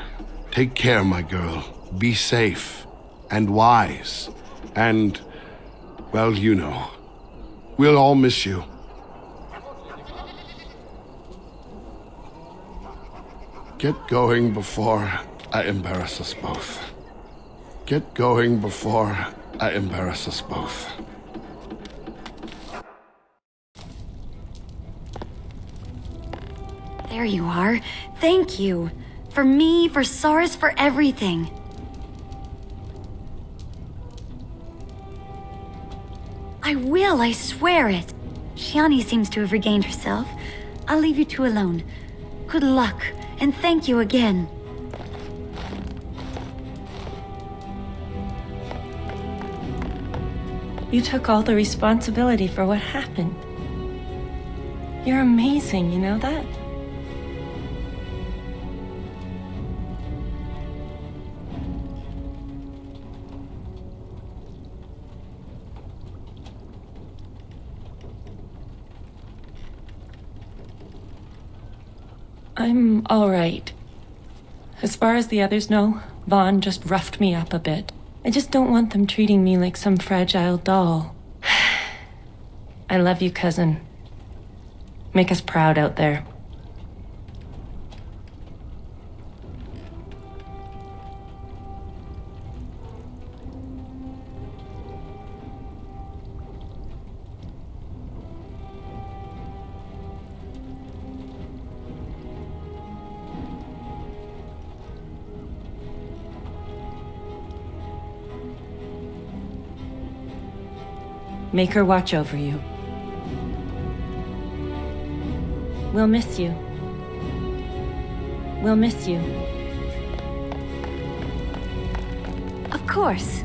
Take care, my girl. Be safe and wise. And, well, you know. We'll all miss you. Get going before I embarrass us both. Get going before I embarrass us both. There you are. Thank you. For me, for Saris, for everything. I will, I swear it. Shiani seems to have regained herself. I'll leave you two alone. Good luck, and thank you again. You took all the responsibility for what happened. You're amazing, you know that? I'm all right. As far as the others know, Vaughn just roughed me up a bit. I just don't want them treating me like some fragile doll. I love you, cousin. Make us proud out there. Make her watch over you. We'll miss you. We'll miss you. Of course.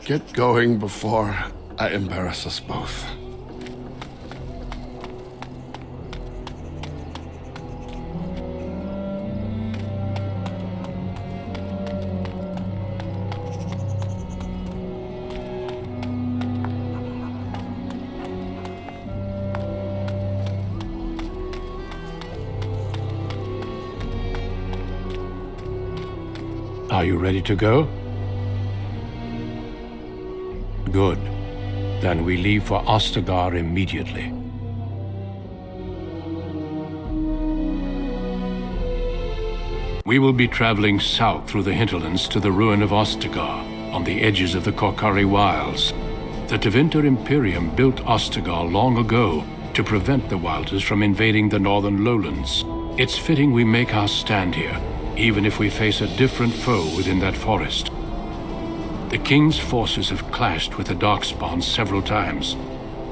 Get going before I embarrass us both. Are you ready to go? Good. Then we leave for Ostagar immediately. We will be traveling south through the hinterlands to the ruin of Ostagar, on the edges of the Korkari Wilds. The Tevinter Imperium built Ostagar long ago to prevent the Wilders from invading the northern lowlands. It's fitting we make our stand here, even if we face a different foe within that forest. The King's forces have clashed with the Darkspawn several times,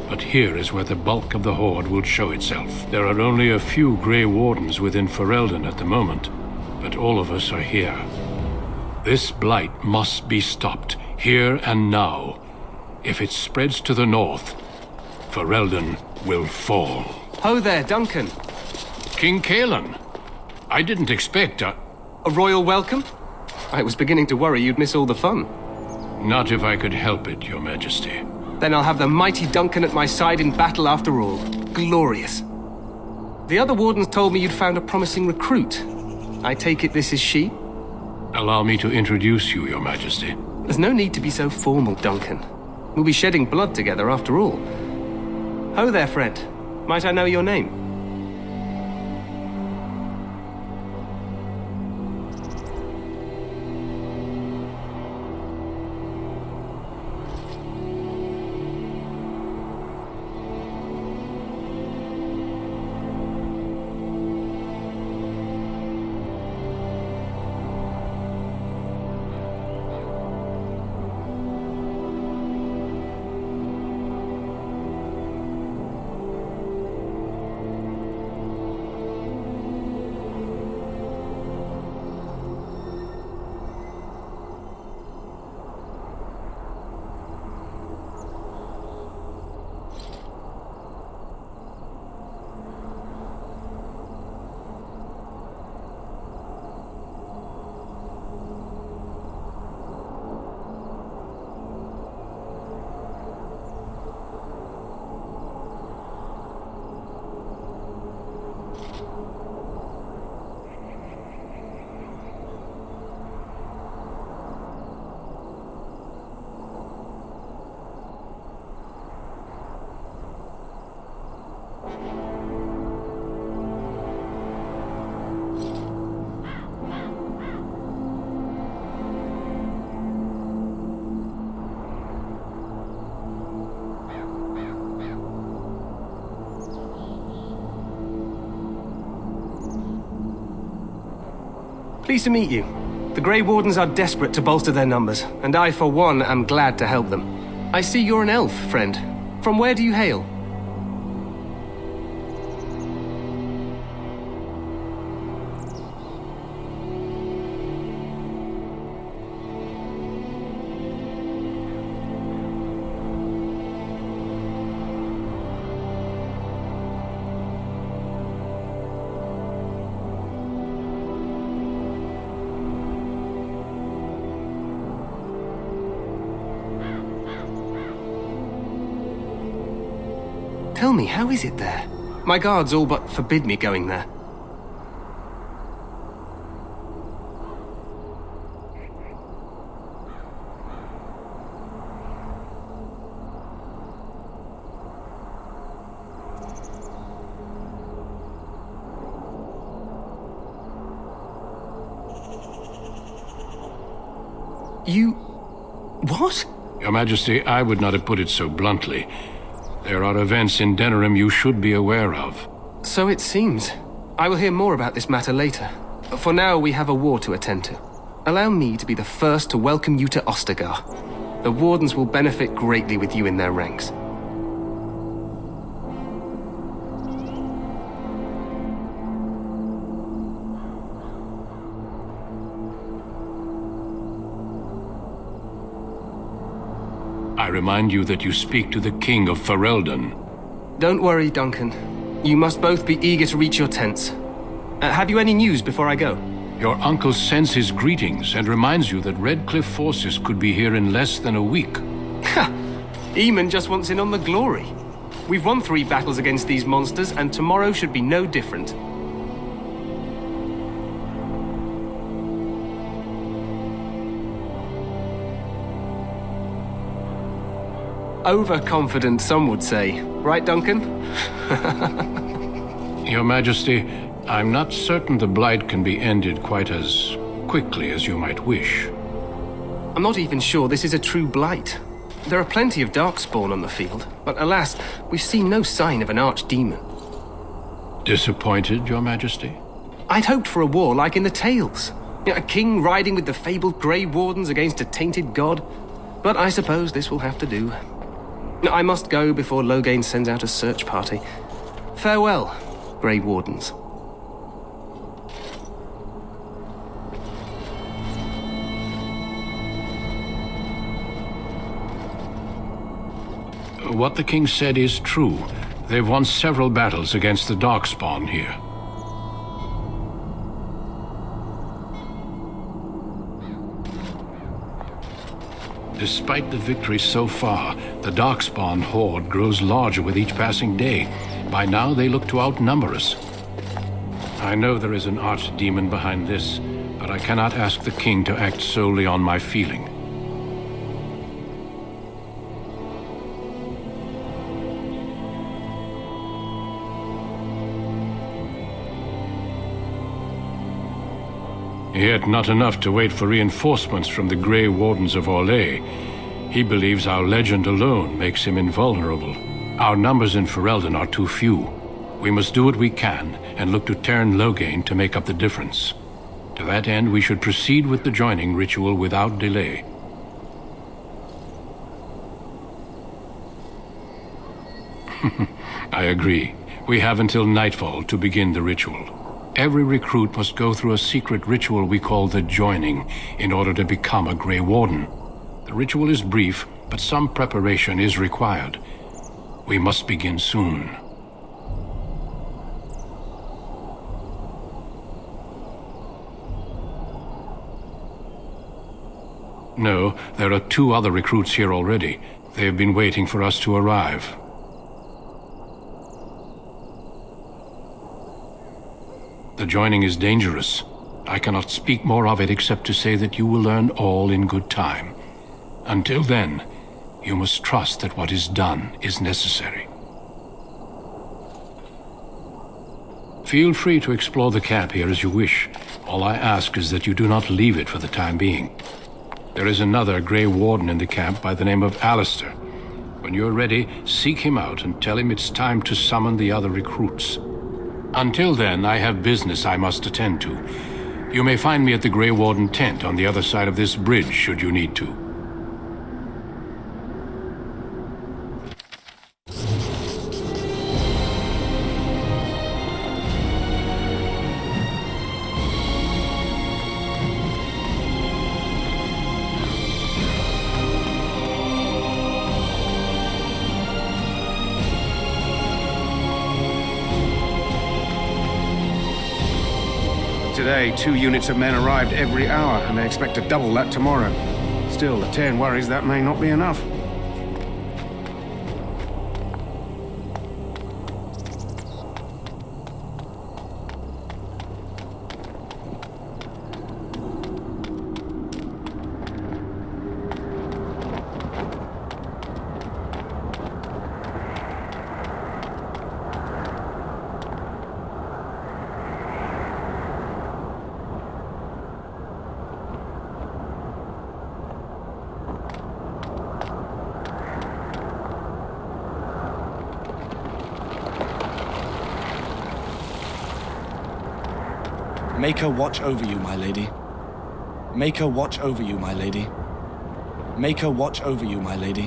but here is where the bulk of the Horde will show itself. There are only a few Grey Wardens within Ferelden at the moment, but all of us are here. This blight must be stopped, here and now. If it spreads to the north, Ferelden will fall. Ho there, Duncan. King Kaelan. I didn't expect a royal welcome? I was beginning to worry you'd miss all the fun. Not if I could help it, Your Majesty. Then I'll have the mighty Duncan at my side in battle after all. Glorious. The other wardens told me you'd found a promising recruit. I take it this is she? Allow me to introduce you, Your Majesty. There's no need to be so formal, Duncan. We'll be shedding blood together after all. Ho there, friend. Might I know your name? Pleased to meet you. The Grey Wardens are desperate to bolster their numbers, and I, for one, am glad to help them. I see you're an elf, friend. From where do you hail? Tell me, how is it there? My guards all but forbid me going there. You... what? Your Majesty, I would not have put it so bluntly. There are events in Denerim you should be aware of. So it seems. I will hear more about this matter later. For now, we have a war to attend to. Allow me to be the first to welcome you to Ostagar. The Wardens will benefit greatly with you in their ranks. I remind you that you speak to the King of Ferelden. Don't worry, Duncan. You must both be eager to reach your tents. Have you any news before I go? Your uncle sends his greetings and reminds you that Redcliffe forces could be here in less than a week. Ha! Eamon just wants in on the glory. We've won 3 battles against these monsters, and tomorrow should be no different. Overconfident, some would say. Right, Duncan? Your Majesty, I'm not certain the Blight can be ended quite as quickly as you might wish. I'm not even sure this is a true Blight. There are plenty of Darkspawn on the field, but alas, we've seen no sign of an archdemon. Disappointed, Your Majesty? I'd hoped for a war like in the tales. A king riding with the fabled Grey Wardens against a tainted god. But I suppose this will have to do. I must go before Loghain sends out a search party. Farewell, Grey Wardens. What the king said is true. They've won several battles against the Darkspawn here. Despite the victory so far, the Darkspawn horde grows larger with each passing day. By now, they look to outnumber us. I know there is an archdemon behind this, but I cannot ask the king to act solely on my feeling. Yet not enough to wait for reinforcements from the Grey Wardens of Orlais. He believes our legend alone makes him invulnerable. Our numbers in Ferelden are too few. We must do what we can and look to Teyrn Loghain to make up the difference. To that end, we should proceed with the joining ritual without delay. I agree. We have until nightfall to begin the ritual. Every recruit must go through a secret ritual we call the Joining in order to become a Grey Warden. The ritual is brief, but some preparation is required. We must begin soon. No, there are 2 other recruits here already. They have been waiting for us to arrive. The joining is dangerous. I cannot speak more of it except to say that you will learn all in good time. Until then, you must trust that what is done is necessary. Feel free to explore the camp here as you wish. All I ask is that you do not leave it for the time being. There is another Grey Warden in the camp by the name of Alistair. When you're ready, seek him out and tell him it's time to summon the other recruits. Until then, I have business I must attend to. You may find me at the Grey Warden tent on the other side of this bridge, should you need to. Today, 2 units of men arrived every hour, and they expect to double that tomorrow. Still, the Tairn worries that may not be enough. Make her watch over you, my lady. Make her watch over you, my lady. Make her watch over you, my lady.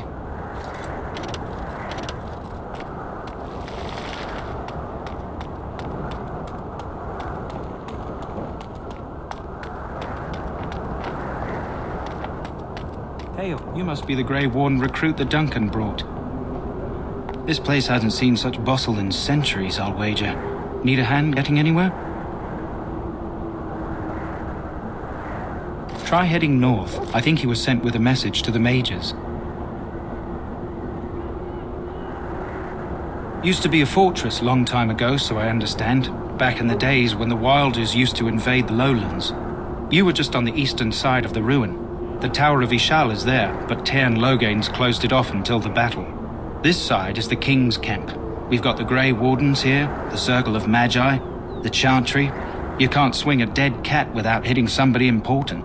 Hail, you must be the Grey Warden recruit that Duncan brought. This place hasn't seen such bustle in centuries, I'll wager. Need a hand getting anywhere? Try heading north. I think he was sent with a message to the mages. Used to be a fortress long time ago, so I understand. Back in the days when the Wilders used to invade the lowlands. You were just on the eastern side of the ruin. The Tower of Ishal is there, but Tairn Logain's closed it off until the battle. This side is the King's camp. We've got the Grey Wardens here, the Circle of Magi, the Chantry. You can't swing a dead cat without hitting somebody important.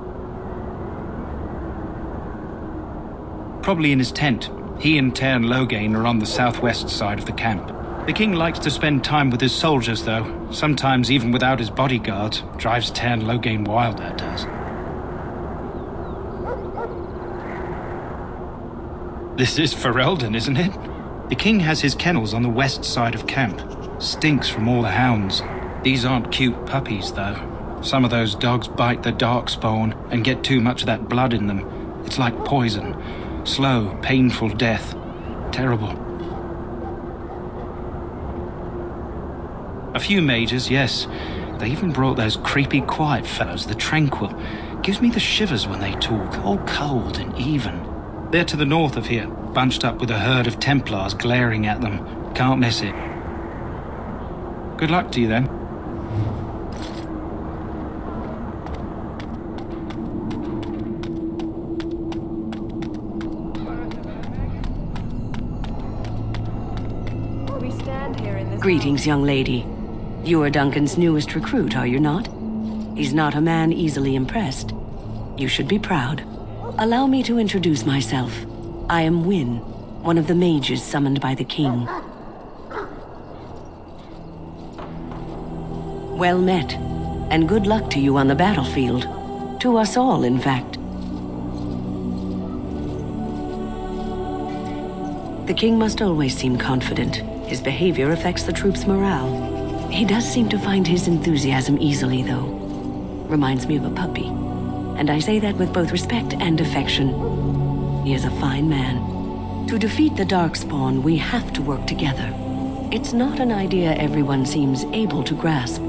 Probably in his tent. He and Tairn Logain are on the southwest side of the camp. The king likes to spend time with his soldiers, though. Sometimes even without his bodyguards. Drives Tairn Logain wild, that does. This is Ferelden, isn't it? The king has his kennels on the west side of camp. Stinks from all the hounds. These aren't cute puppies, though. Some of those dogs bite the darkspawn and get too much of that blood in them. It's like poison. Slow, painful death. Terrible. A few mages, yes. They even brought those creepy quiet fellows, the Tranquil. Gives me the shivers when they talk, all cold and even. They're to the north of here, bunched up with a herd of Templars glaring at them. Can't miss it. Good luck to you then. Greetings, young lady. You are Duncan's newest recruit, are you not? He's not a man easily impressed. You should be proud. Allow me to introduce myself. I am Wynne, one of the mages summoned by the king. Well met, and good luck to you on the battlefield. To us all, in fact. The king must always seem confident. His behavior affects the troops' morale. He does seem to find his enthusiasm easily, though. Reminds me of a puppy. And I say that with both respect and affection. He is a fine man. To defeat the Darkspawn, we have to work together. It's not an idea everyone seems able to grasp.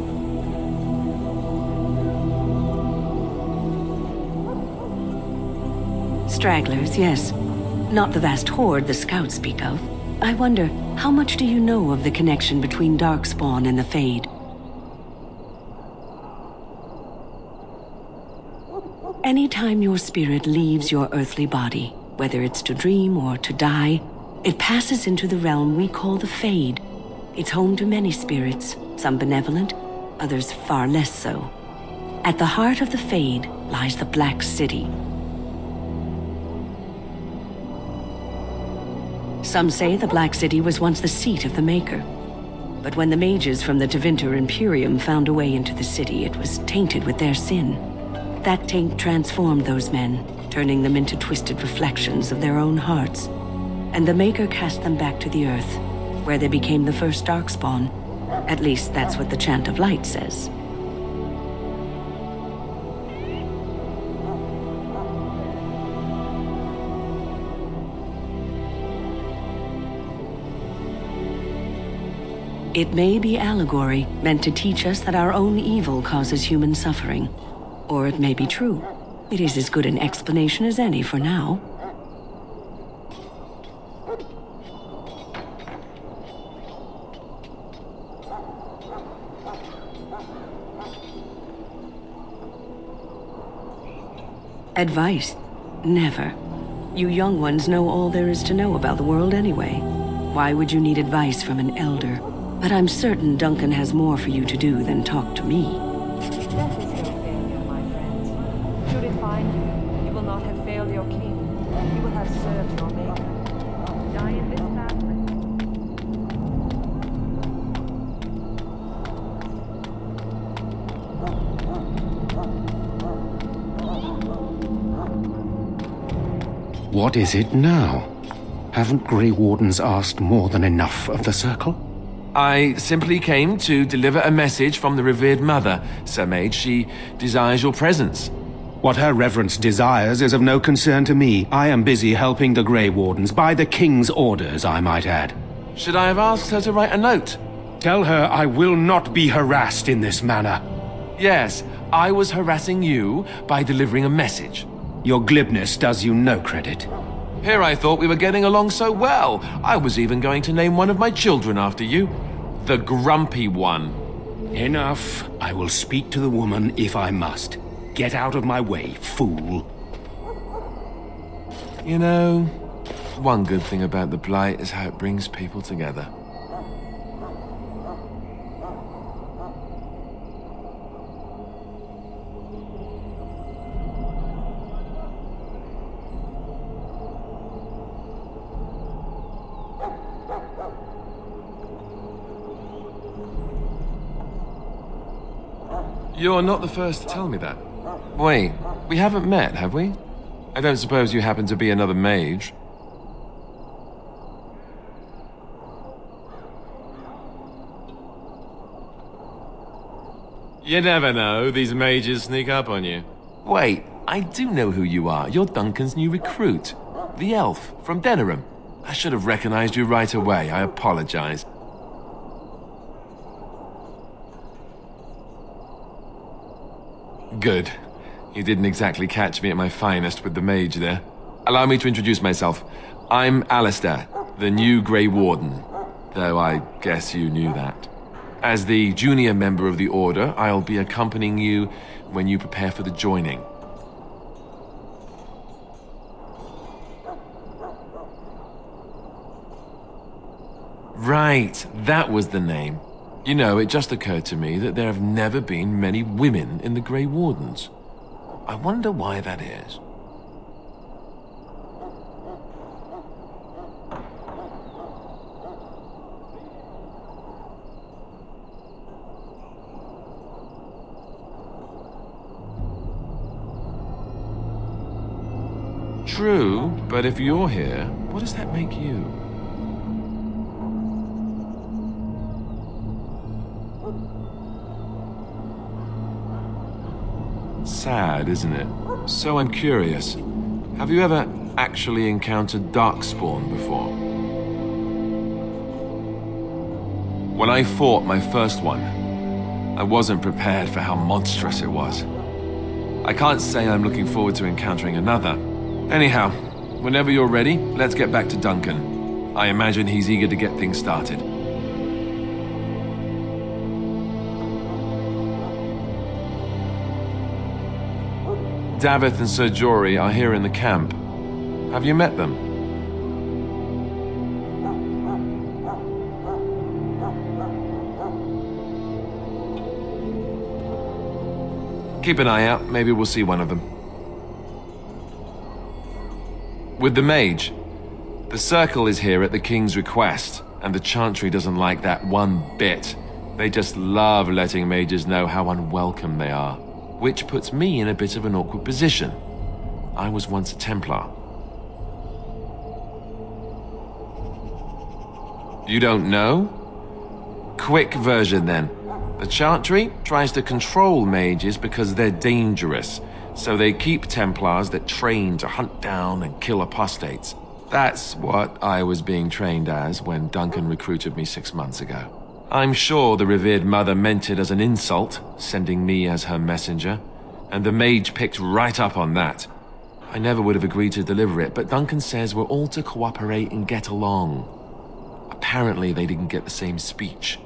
Stragglers, yes. Not the vast horde the scouts speak of. I wonder, how much do you know of the connection between Darkspawn and the Fade? Anytime your spirit leaves your earthly body, whether it's to dream or to die, it passes into the realm we call the Fade. It's home to many spirits, some benevolent, others far less so. At the heart of the Fade lies the Black City. Some say the Black City was once the seat of the Maker. But when the mages from the Tevinter Imperium found a way into the city, it was tainted with their sin. That taint transformed those men, turning them into twisted reflections of their own hearts. And the Maker cast them back to the Earth, where they became the first Darkspawn. At least that's what the Chant of Light says. It may be allegory, meant to teach us that our own evil causes human suffering. Or it may be true. It is as good an explanation as any for now. Advice? Never. You young ones know all there is to know about the world anyway. Why would you need advice from an elder? But I'm certain Duncan has more for you to do than talk to me. Death is no failure, my friends. Should it find you, you will not have failed your king. You will have served your maker. Die in this battle. What is it now? Haven't Grey Wardens asked more than enough of the Circle? I simply came to deliver a message from the revered mother, Sir Mage. She desires your presence. What her reverence desires is of no concern to me. I am busy helping the Grey Wardens, by the King's orders, I might add. Should I have asked her to write a note? Tell her I will not be harassed in this manner. Yes, I was harassing you by delivering a message. Your glibness does you no credit. Here I thought we were getting along so well. I was even going to name one of my children after you. The Grumpy One. Enough. I will speak to the woman if I must. Get out of my way, fool. You know, one good thing about the Blight is how it brings people together. You're not the first to tell me that. Wait, we haven't met, have we? I don't suppose you happen to be another mage? You never know, these mages sneak up on you. Wait, I do know who you are. You're Duncan's new recruit. The elf from Denerim. I should have recognized you right away. I apologize. Good. You didn't exactly catch me at my finest with the mage there. Allow me to introduce myself. I'm Alistair, the new Grey Warden. Though I guess you knew that. As the junior member of the Order, I'll be accompanying you when you prepare for the joining. Right, that was the name. You know, it just occurred to me that there have never been many women in the Grey Wardens. I wonder why that is. True, but if you're here, what does that make you? Sad, isn't it? So I'm curious. Have you ever actually encountered Darkspawn before? When I fought my first one, I wasn't prepared for how monstrous it was. I can't say I'm looking forward to encountering another. Anyhow, whenever you're ready, let's get back to Duncan. I imagine he's eager to get things started. Davith and Sir Jory are here in the camp. Have you met them? Keep an eye out, maybe we'll see one of them. With the mage, the Circle is here at the King's request, And the Chantry doesn't like that one bit. They just love letting mages know how unwelcome they are. Which puts me in a bit of an awkward position. I was once a Templar. You don't know? Quick version then. The Chantry tries to control mages because they're dangerous, so they keep Templars that train to hunt down and kill apostates. That's what I was being trained as when Duncan recruited me 6 months ago. I'm sure the revered mother meant it as an insult, sending me as her messenger, and the mage picked right up on that. I never would have agreed to deliver it, but Duncan says we're all to cooperate and get along. Apparently they didn't get the same speech.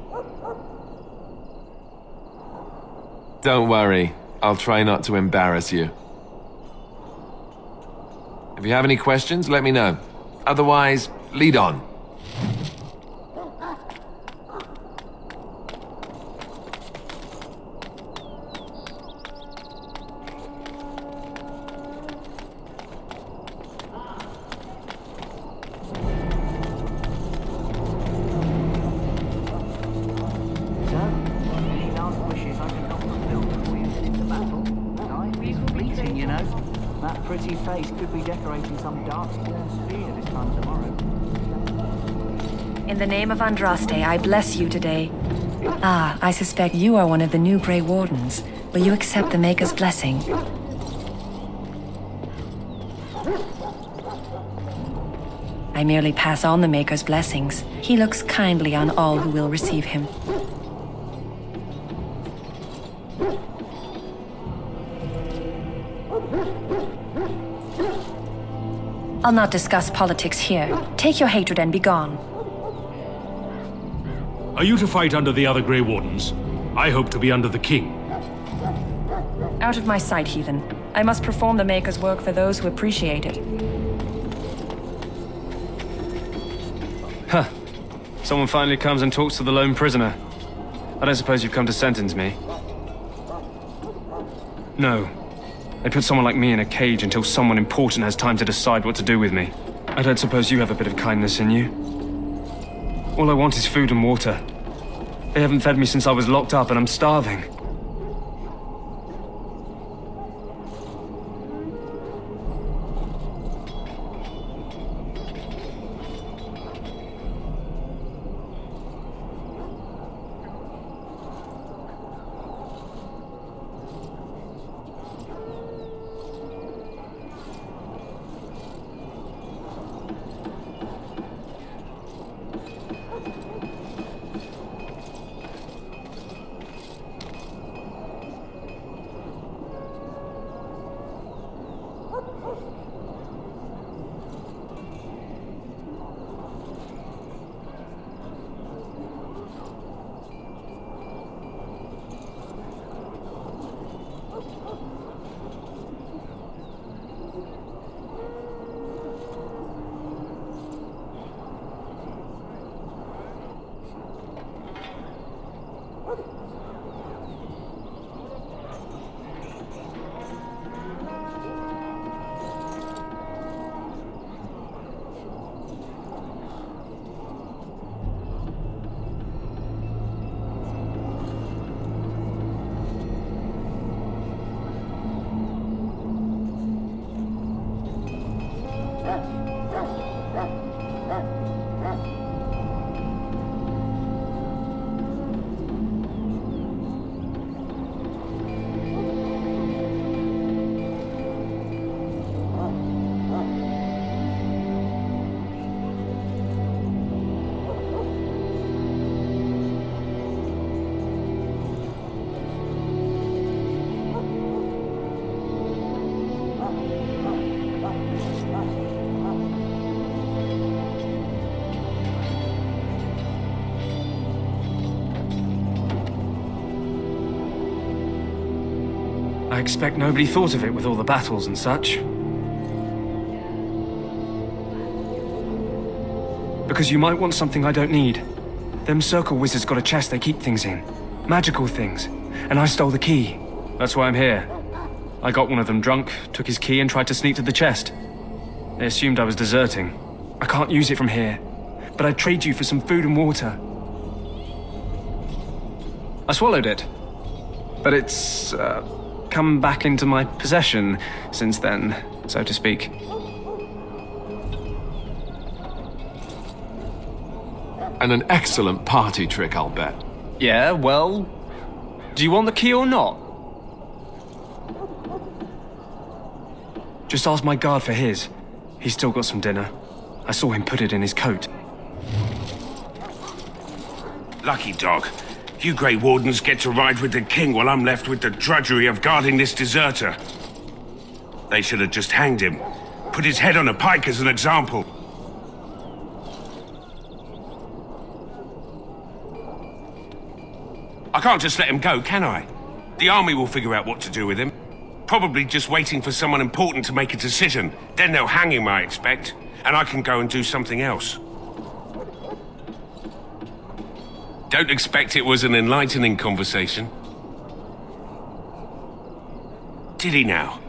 Don't worry, I'll try not to embarrass you. If you have any questions, let me know. Otherwise, lead on. Pretty face could be decorating some dark spear this time tomorrow. In the name of Andraste, I bless you today. Ah, I suspect you are one of the new Grey Wardens. Will you accept the Maker's blessing? I merely pass on the Maker's blessings. He looks kindly on all who will receive him. I'll not discuss politics here. Take your hatred and be gone. Are you to fight under the other Grey Wardens? I hope to be under the King. Out of my sight, heathen. I must perform the Maker's work for those who appreciate it. Huh. Someone finally comes and talks to the lone prisoner. I don't suppose you've come to sentence me? No. They put someone like me in a cage until someone important has time to decide what to do with me. I don't suppose you have a bit of kindness in you? All I want is food and water. They haven't fed me since I was locked up and I'm starving. I expect nobody thought of it with all the battles and such. Because you might want something I don't need. Them circle wizards got a chest they keep things in. Magical things. And I stole the key. That's why I'm here. I got one of them drunk, took his key and tried to sneak to the chest. They assumed I was deserting. I can't use it from here. but I'd trade you for some food and water. I swallowed it, but it's come back into my possession since then, so to speak. And an excellent party trick, I'll bet. Yeah, well, do you want the key or not? Just ask my guard for his. He's still got some dinner. I saw him put it in his coat. Lucky dog. You Grey Wardens get to ride with the king while I'm left with the drudgery of guarding this deserter. They should have just hanged him. Put his head on a pike as an example. I can't just let him go, can I? The army will figure out what to do with him. Probably just waiting for someone important to make a decision. Then they'll hang him, I expect. And I can go and do something else. Don't expect it was an enlightening conversation. Did he now?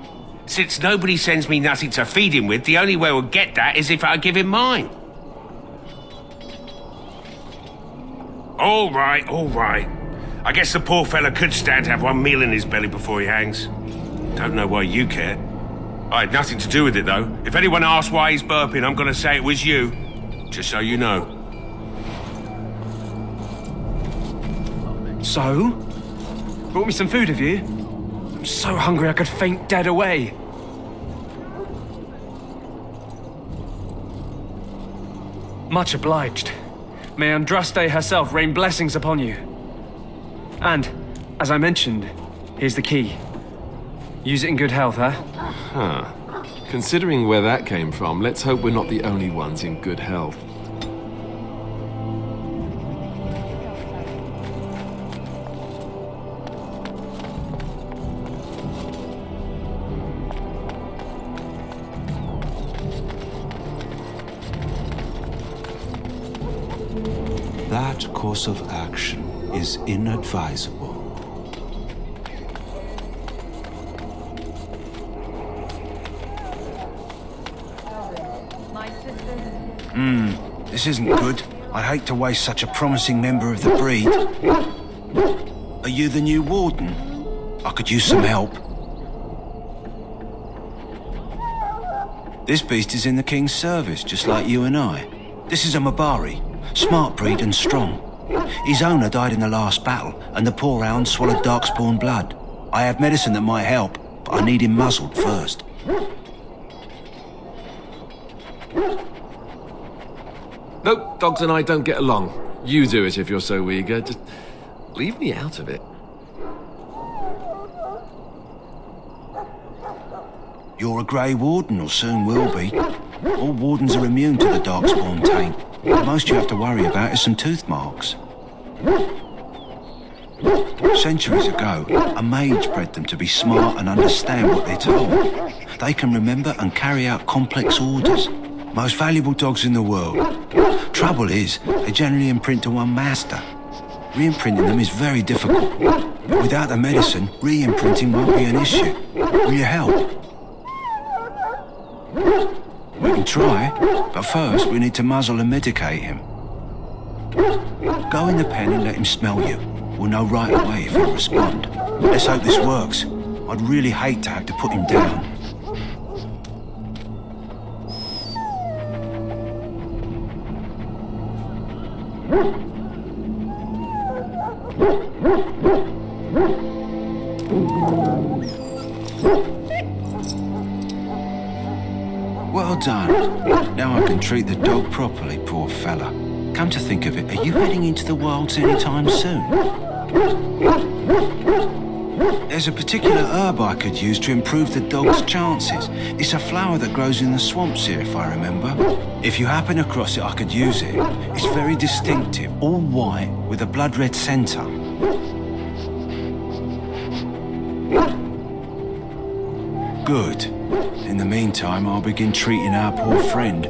Since nobody sends me nothing to feed him with, the only way we'll get that is if I give him mine. All right, all right. I guess the poor fella could stand to have one meal in his belly before he hangs. Don't know why you care. I had nothing to do with it, though. If anyone asks why he's burping, I'm gonna say it was you. Just so you know. So? Brought me some food, have you? I'm so hungry I could faint dead away. Much obliged. May Andraste herself rain blessings upon you. And, as I mentioned, here's the key. Use it in good health, huh? Huh. Considering where that came from, let's hope we're not the only ones in good health. That course of action is inadvisable. This isn't good. I hate to waste such a promising member of the breed. Are you the new warden? I could use some help. This beast is in the king's service, just like you and I. This is a Mabari, smart breed and strong. His owner died in the last battle, and the poor hound swallowed darkspawn blood. I have medicine that might help, but I need him muzzled first. Nope, dogs and I don't get along. You do it if you're so eager. Just leave me out of it. You're a Grey Warden, or soon will be. All wardens are immune to the darkspawn taint. The most you have to worry about is some tooth marks. Centuries ago, a mage bred them to be smart and understand what they're told. They can remember and carry out complex orders. Most valuable dogs in the world. Trouble is, they generally imprint to one master. Re-imprinting them is very difficult. But without the medicine, re-imprinting won't be an issue. Will you help? We can try, but first we need to muzzle and medicate him. Go in the pen and let him smell you. We'll know right away if he'll respond. Let's hope this works. I'd really hate to have to put him down. Well done. Now I can treat the dog properly, poor fella. Come to think of it, are you heading into the wilds anytime soon? There's a particular herb I could use to improve the dog's chances. It's a flower that grows in the swamps here, if I remember. If you happen across it, I could use it. It's very distinctive, all white, with a blood-red centre. Good. In the meantime, I'll begin treating our poor friend.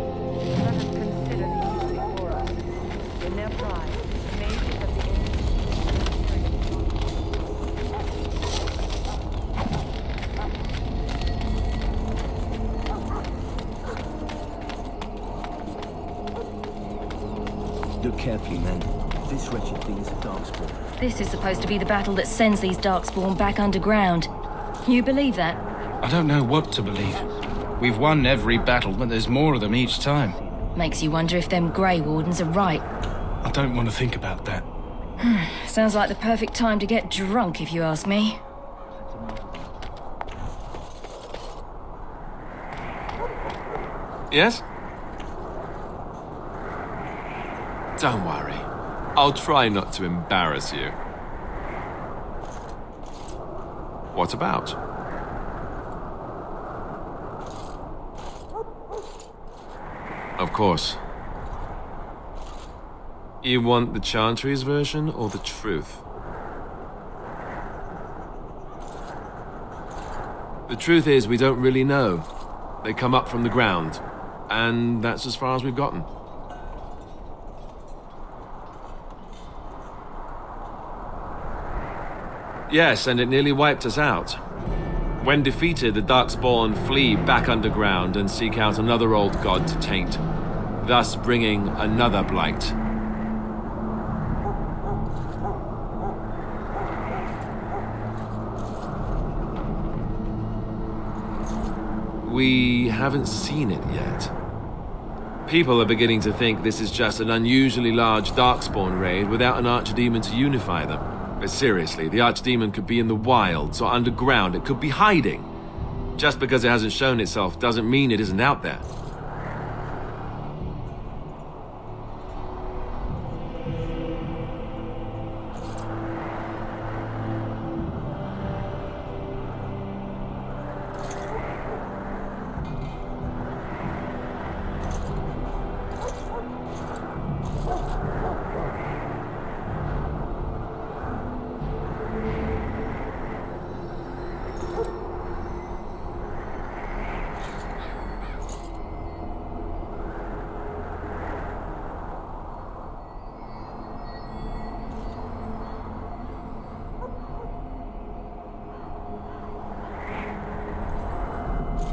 Look carefully, men. This wretched thing is a darkspawn. This is supposed to be the battle that sends these darkspawn back underground. You believe that? I don't know what to believe. We've won every battle, but there's more of them each time. Makes you wonder if them Grey Wardens are right. I don't want to think about that. Sounds like the perfect time to get drunk, if you ask me. Yes? Don't worry. I'll try not to embarrass you. What about? Of course. You want the Chantry's version or the truth? The truth is, we don't really know. They come up from the ground, and that's as far as we've gotten. Yes, and it nearly wiped us out. When defeated, the Darkspawn flee back underground and seek out another old god to taint, thus bringing another blight. We haven't seen it yet. People are beginning to think this is just an unusually large Darkspawn raid without an archdemon to unify them. But seriously, the archdemon could be in the wilds or underground. It could be hiding. Just because it hasn't shown itself doesn't mean it isn't out there.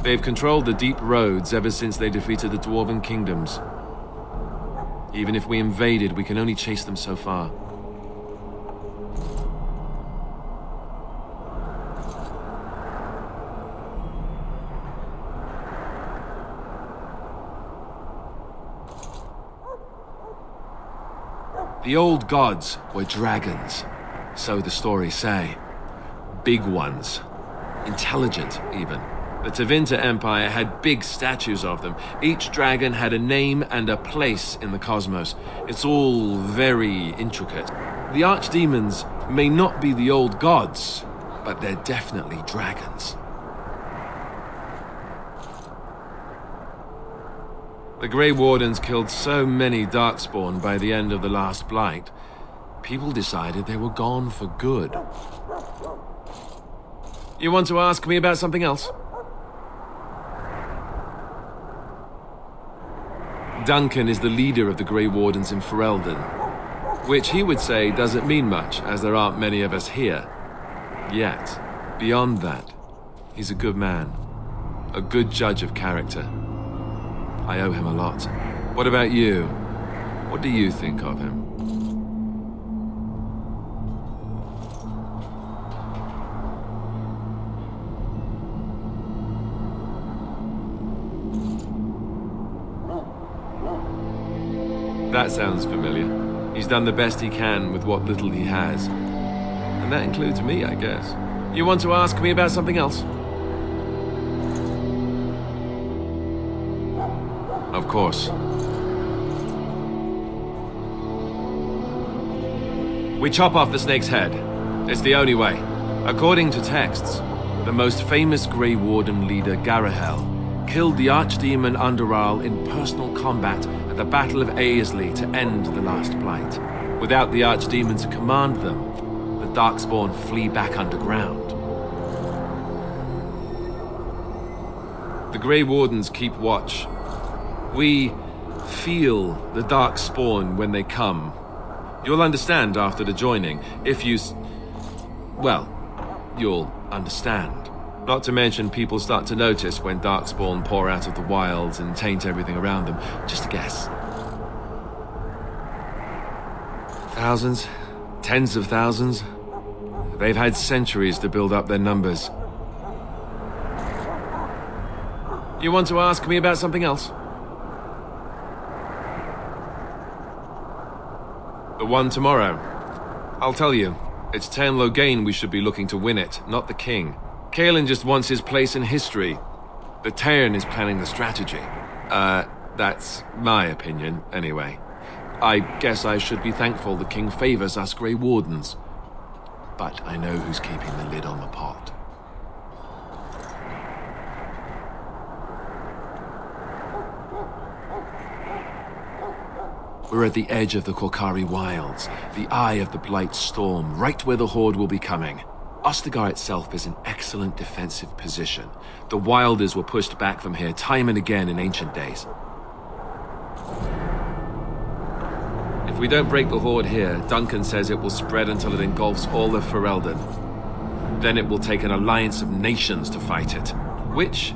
They've controlled the deep roads ever since they defeated the Dwarven kingdoms. Even if we invaded, we can only chase them so far. The old gods were dragons, so the stories say. Big ones. Intelligent, even. The Tevinter Empire had big statues of them. Each dragon had a name and a place in the cosmos. It's all very intricate. The archdemons may not be the old gods, but they're definitely dragons. The Grey Wardens killed so many Darkspawn by the end of the last Blight, people decided they were gone for good. You want to ask me about something else? Duncan is the leader of the Grey Wardens in Ferelden, which he would say doesn't mean much, as there aren't many of us here. Yet, beyond that, he's a good man, a good judge of character. I owe him a lot. What about you? What do you think of him? That sounds familiar. He's done the best he can with what little he has. And that includes me, I guess. You want to ask me about something else? Of course. We chop off the snake's head. It's the only way. According to texts, the most famous Grey Warden leader, Garahel, killed the Archdemon Underarl in personal combat at the Battle of Aesley to end the last Blight. Without the Archdemon to command them, the Darkspawn flee back underground. The Grey Wardens keep watch. We feel the Darkspawn when they come. You'll understand after the joining, if you... well, you'll understand. Not to mention people start to notice when Darkspawn pour out of the wilds and taint everything around them. Just a guess. Thousands, tens of thousands. They've had centuries to build up their numbers. You want to ask me about something else? The one tomorrow. I'll tell you. It's Tairn Loghain we should be looking to win it, not the king. Caelan just wants his place in history. The Tairn is planning the strategy. That's my opinion, anyway. I guess I should be thankful the king favors us Grey Wardens. But I know who's keeping the lid on the pot. We're at the edge of the Korkari Wilds, the eye of the Blight Storm, right where the Horde will be coming. Ostagar itself is in excellent defensive position. The Wilders were pushed back from here time and again in ancient days. If we don't break the Horde here, Duncan says it will spread until it engulfs all of Ferelden. Then it will take an alliance of nations to fight it, which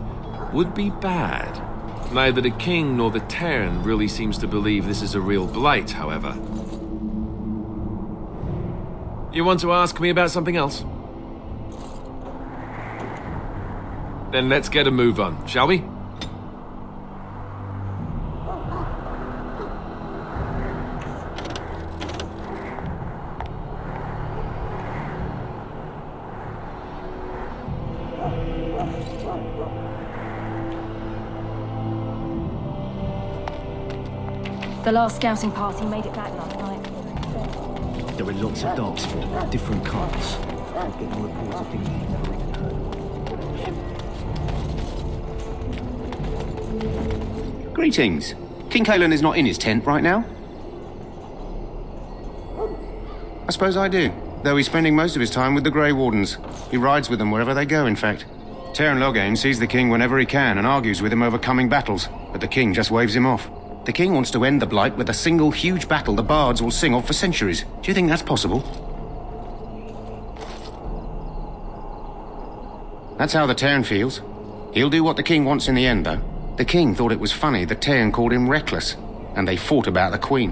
would be bad. Neither the king nor the Tairn really seems to believe this is a real blight, however. You want to ask me about something else? Then let's get a move on, shall we? The last scouting party made it back last night. There are lots of darkspawn, different kinds. We're getting reports of things you've never even heard. Greetings. King Caelan is not in his tent right now? I suppose I do, though he's spending most of his time with the Grey Wardens. He rides with them wherever they go, in fact. Tairn Loghain sees the king whenever he can and argues with him over coming battles, but the king just waves him off. The king wants to end the Blight with a single huge battle the bards will sing of for centuries. Do you think that's possible? That's how the Tairn feels. He'll do what the king wants in the end, though. The king thought it was funny that Tairn called him reckless, and they fought about the queen.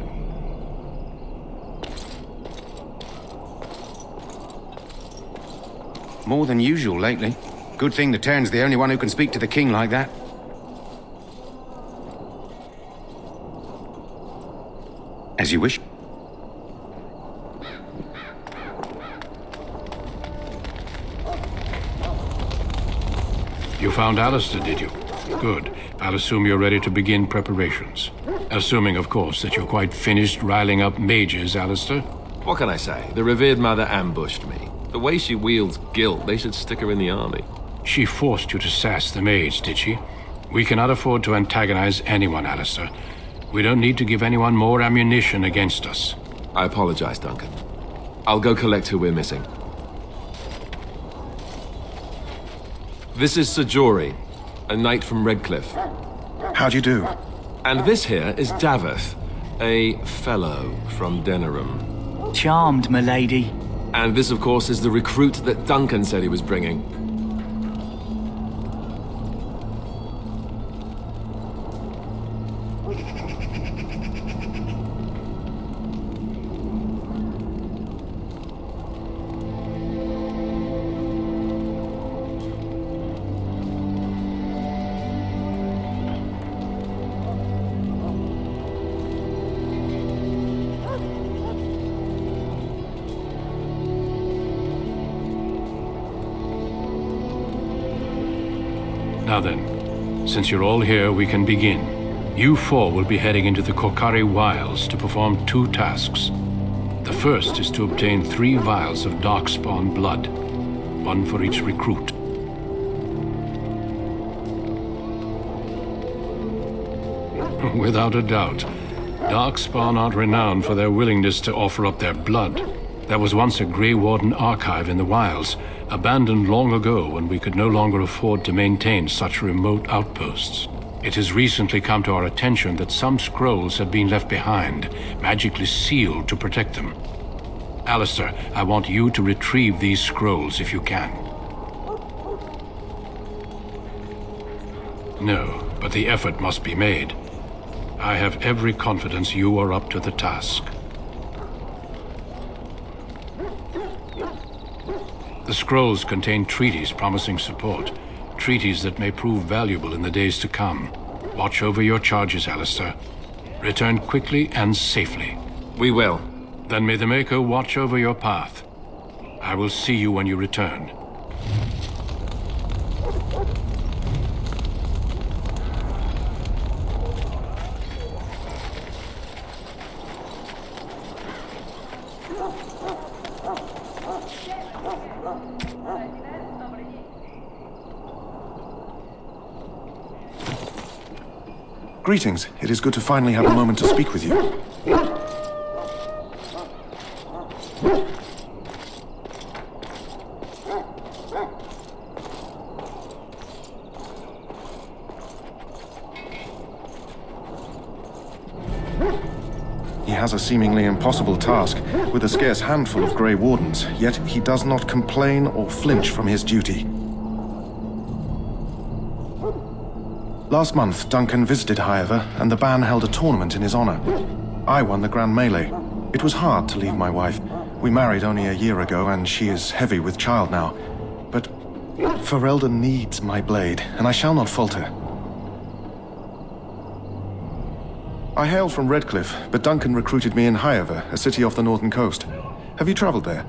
More than usual lately. Good thing the Tairn's the only one who can speak to the king like that. As you wish. You found Alistair, did you? Good. I'll assume you're ready to begin preparations. Assuming, of course, that you're quite finished riling up mages, Alistair. What can I say? The revered mother ambushed me. The way she wields guilt, they should stick her in the army. She forced you to sass the mage, did she? We cannot afford to antagonize anyone, Alistair. We don't need to give anyone more ammunition against us. I apologize, Duncan. I'll go collect who we're missing. This is Sir Jory, a knight from Redcliffe. How'd you do? And this here is Daveth, a fellow from Denerim. Charmed, m'lady. And this, of course, is the recruit that Duncan said he was bringing. Now then, since you're all here, we can begin. You four will be heading into the Korkari Wilds to perform 2 tasks. The first is to obtain 3 vials of Darkspawn blood, 1 for each recruit. Without a doubt, Darkspawn aren't renowned for their willingness to offer up their blood. There was once a Grey Warden archive in the wilds, abandoned long ago when we could no longer afford to maintain such remote outposts. It has recently come to our attention that some scrolls have been left behind, magically sealed to protect them. Alistair, I want you to retrieve these scrolls if you can. No, but the effort must be made. I have every confidence you are up to the task. The scrolls contain treaties promising support. Treaties that may prove valuable in the days to come. Watch over your charges, Alistair. Return quickly and safely. We will. Then may the Maker watch over your path. I will see you when you return. Greetings. It is good to finally have a moment to speak with you. He has a seemingly impossible task, with a scarce handful of Grey Wardens, yet he does not complain or flinch from his duty. Last month, Duncan visited Highever, and the band held a tournament in his honor. I won the Grand Melee. It was hard to leave my wife. We married only a year ago, and she is heavy with child now. But Ferelden needs my blade, and I shall not falter. I hail from Redcliffe, but Duncan recruited me in Highever, a city off the northern coast. Have you traveled there?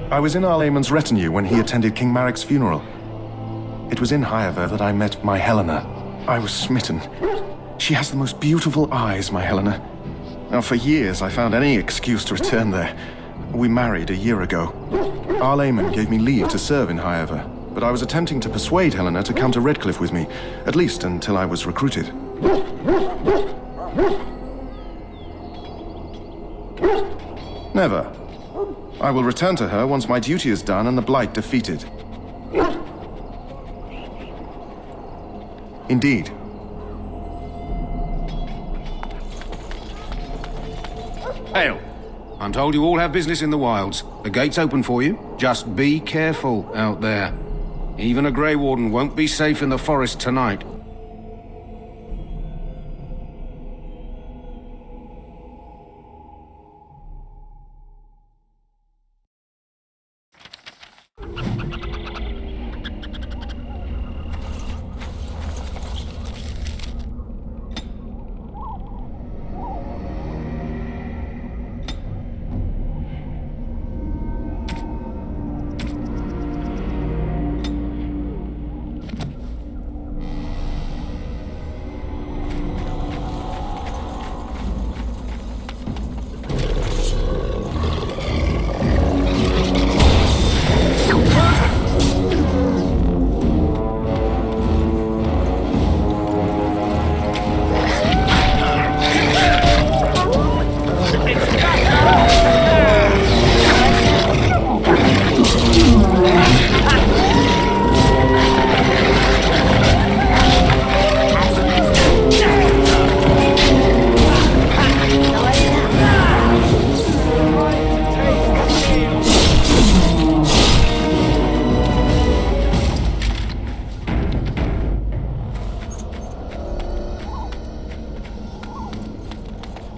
I was in Arlayman's retinue when he attended King Maric's funeral. It was in Highever that I met my Helena. I was smitten. She has the most beautiful eyes, my Helena. Now, for years, I found any excuse to return there. We married a year ago. Arlayman gave me leave to serve in Highever, but I was attempting to persuade Helena to come to Redcliffe with me, at least until I was recruited. Never. I will return to her once my duty is done and the Blight defeated. Indeed. Hail. I'm told you all have business in the wilds. The gate's open for you. Just be careful out there. Even a Grey Warden won't be safe in the forest tonight.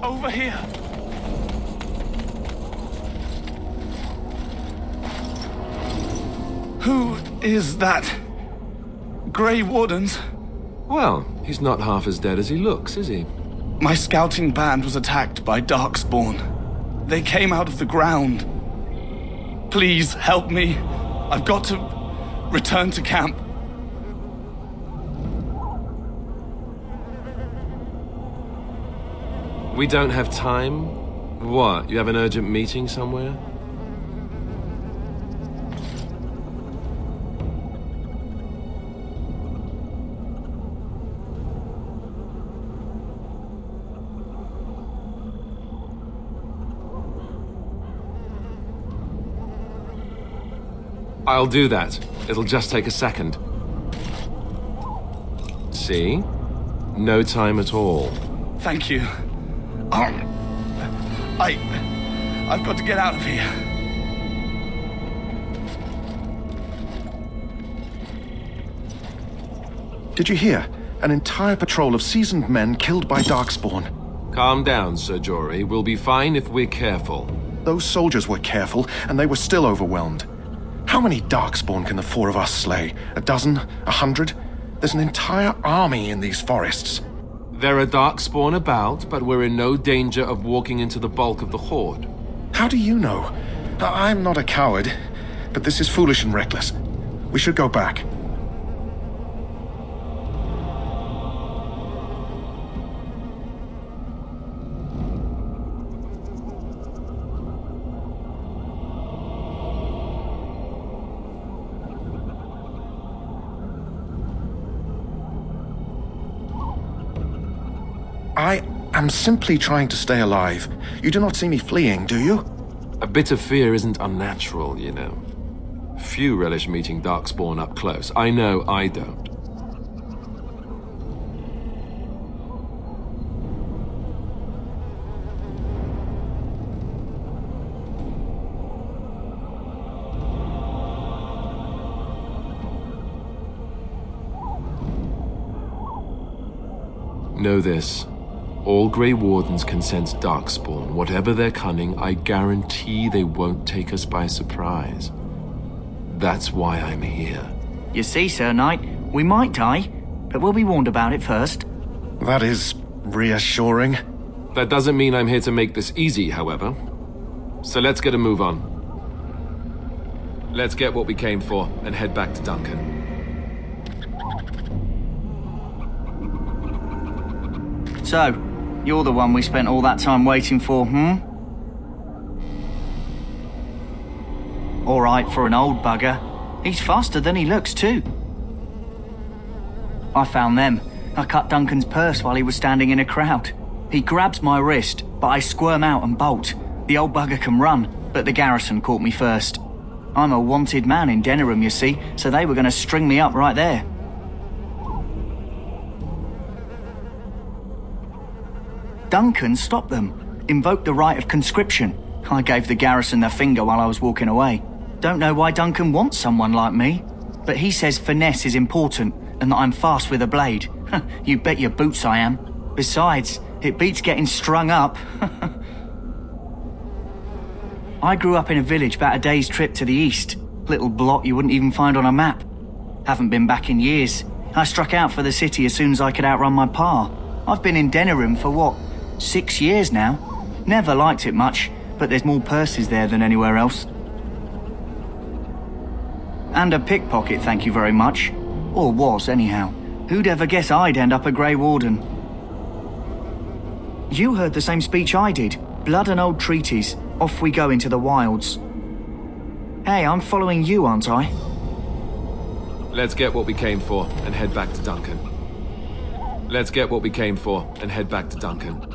Over here! Who is that? Grey Wardens? Well, he's not half as dead as he looks, is he? My scouting band was attacked by Darkspawn. They came out of the ground. Please, help me. I've got to return to camp. We don't have time? What, you have an urgent meeting somewhere? I'll do that. It'll just take a second. See? No time at all. Thank you. I've got to get out of here. Did you hear? An entire patrol of seasoned men killed by Darkspawn. Calm down, Sir Jory. We'll be fine if we're careful. Those soldiers were careful, and they were still overwhelmed. How many Darkspawn can the four of us slay? A dozen? 100? There's an entire army in these forests. There are Darkspawn about, but we're in no danger of walking into the bulk of the Horde. How do you know? I'm not a coward, but this is foolish and reckless. We should go back. I am simply trying to stay alive. You do not see me fleeing, do you? A bit of fear isn't unnatural, you know. Few relish meeting Darkspawn up close. I know I don't. Know this. All Grey Wardens can sense Darkspawn. Whatever their cunning, I guarantee they won't take us by surprise. That's why I'm here. You see, Sir Knight, we might die, but we'll be warned about it first. That is reassuring. That doesn't mean I'm here to make this easy, however. So let's get a move on. Let's get what we came for and head back to Duncan. So, you're the one we spent all that time waiting for, All right for an old bugger. He's faster than he looks, too. I found them. I cut Duncan's purse while he was standing in a crowd. He grabs my wrist, but I squirm out and bolt. The old bugger can run, but the garrison caught me first. I'm a wanted man in Denerim, you see, so they were going to string me up right there. Duncan stopped them, invoked the right of conscription. I gave the garrison the finger while I was walking away. Don't know why Duncan wants someone like me, but he says finesse is important and that I'm fast with a blade. You bet your boots I am. Besides, it beats getting strung up. I grew up in a village about a day's trip to the east. Little blot you wouldn't even find on a map. Haven't been back in years. I struck out for the city as soon as I could outrun my pa. I've been in Denerim for what? 6 years now. Never liked it much, but there's more purses there than anywhere else. And a pickpocket, thank you very much. Or was, anyhow. Who'd ever guess I'd end up a Grey Warden? You heard the same speech I did. Blood and old treaties. Off we go into the wilds. Hey, I'm following you, aren't I? Let's get what we came for and head back to Duncan. Let's get what we came for and head back to Duncan.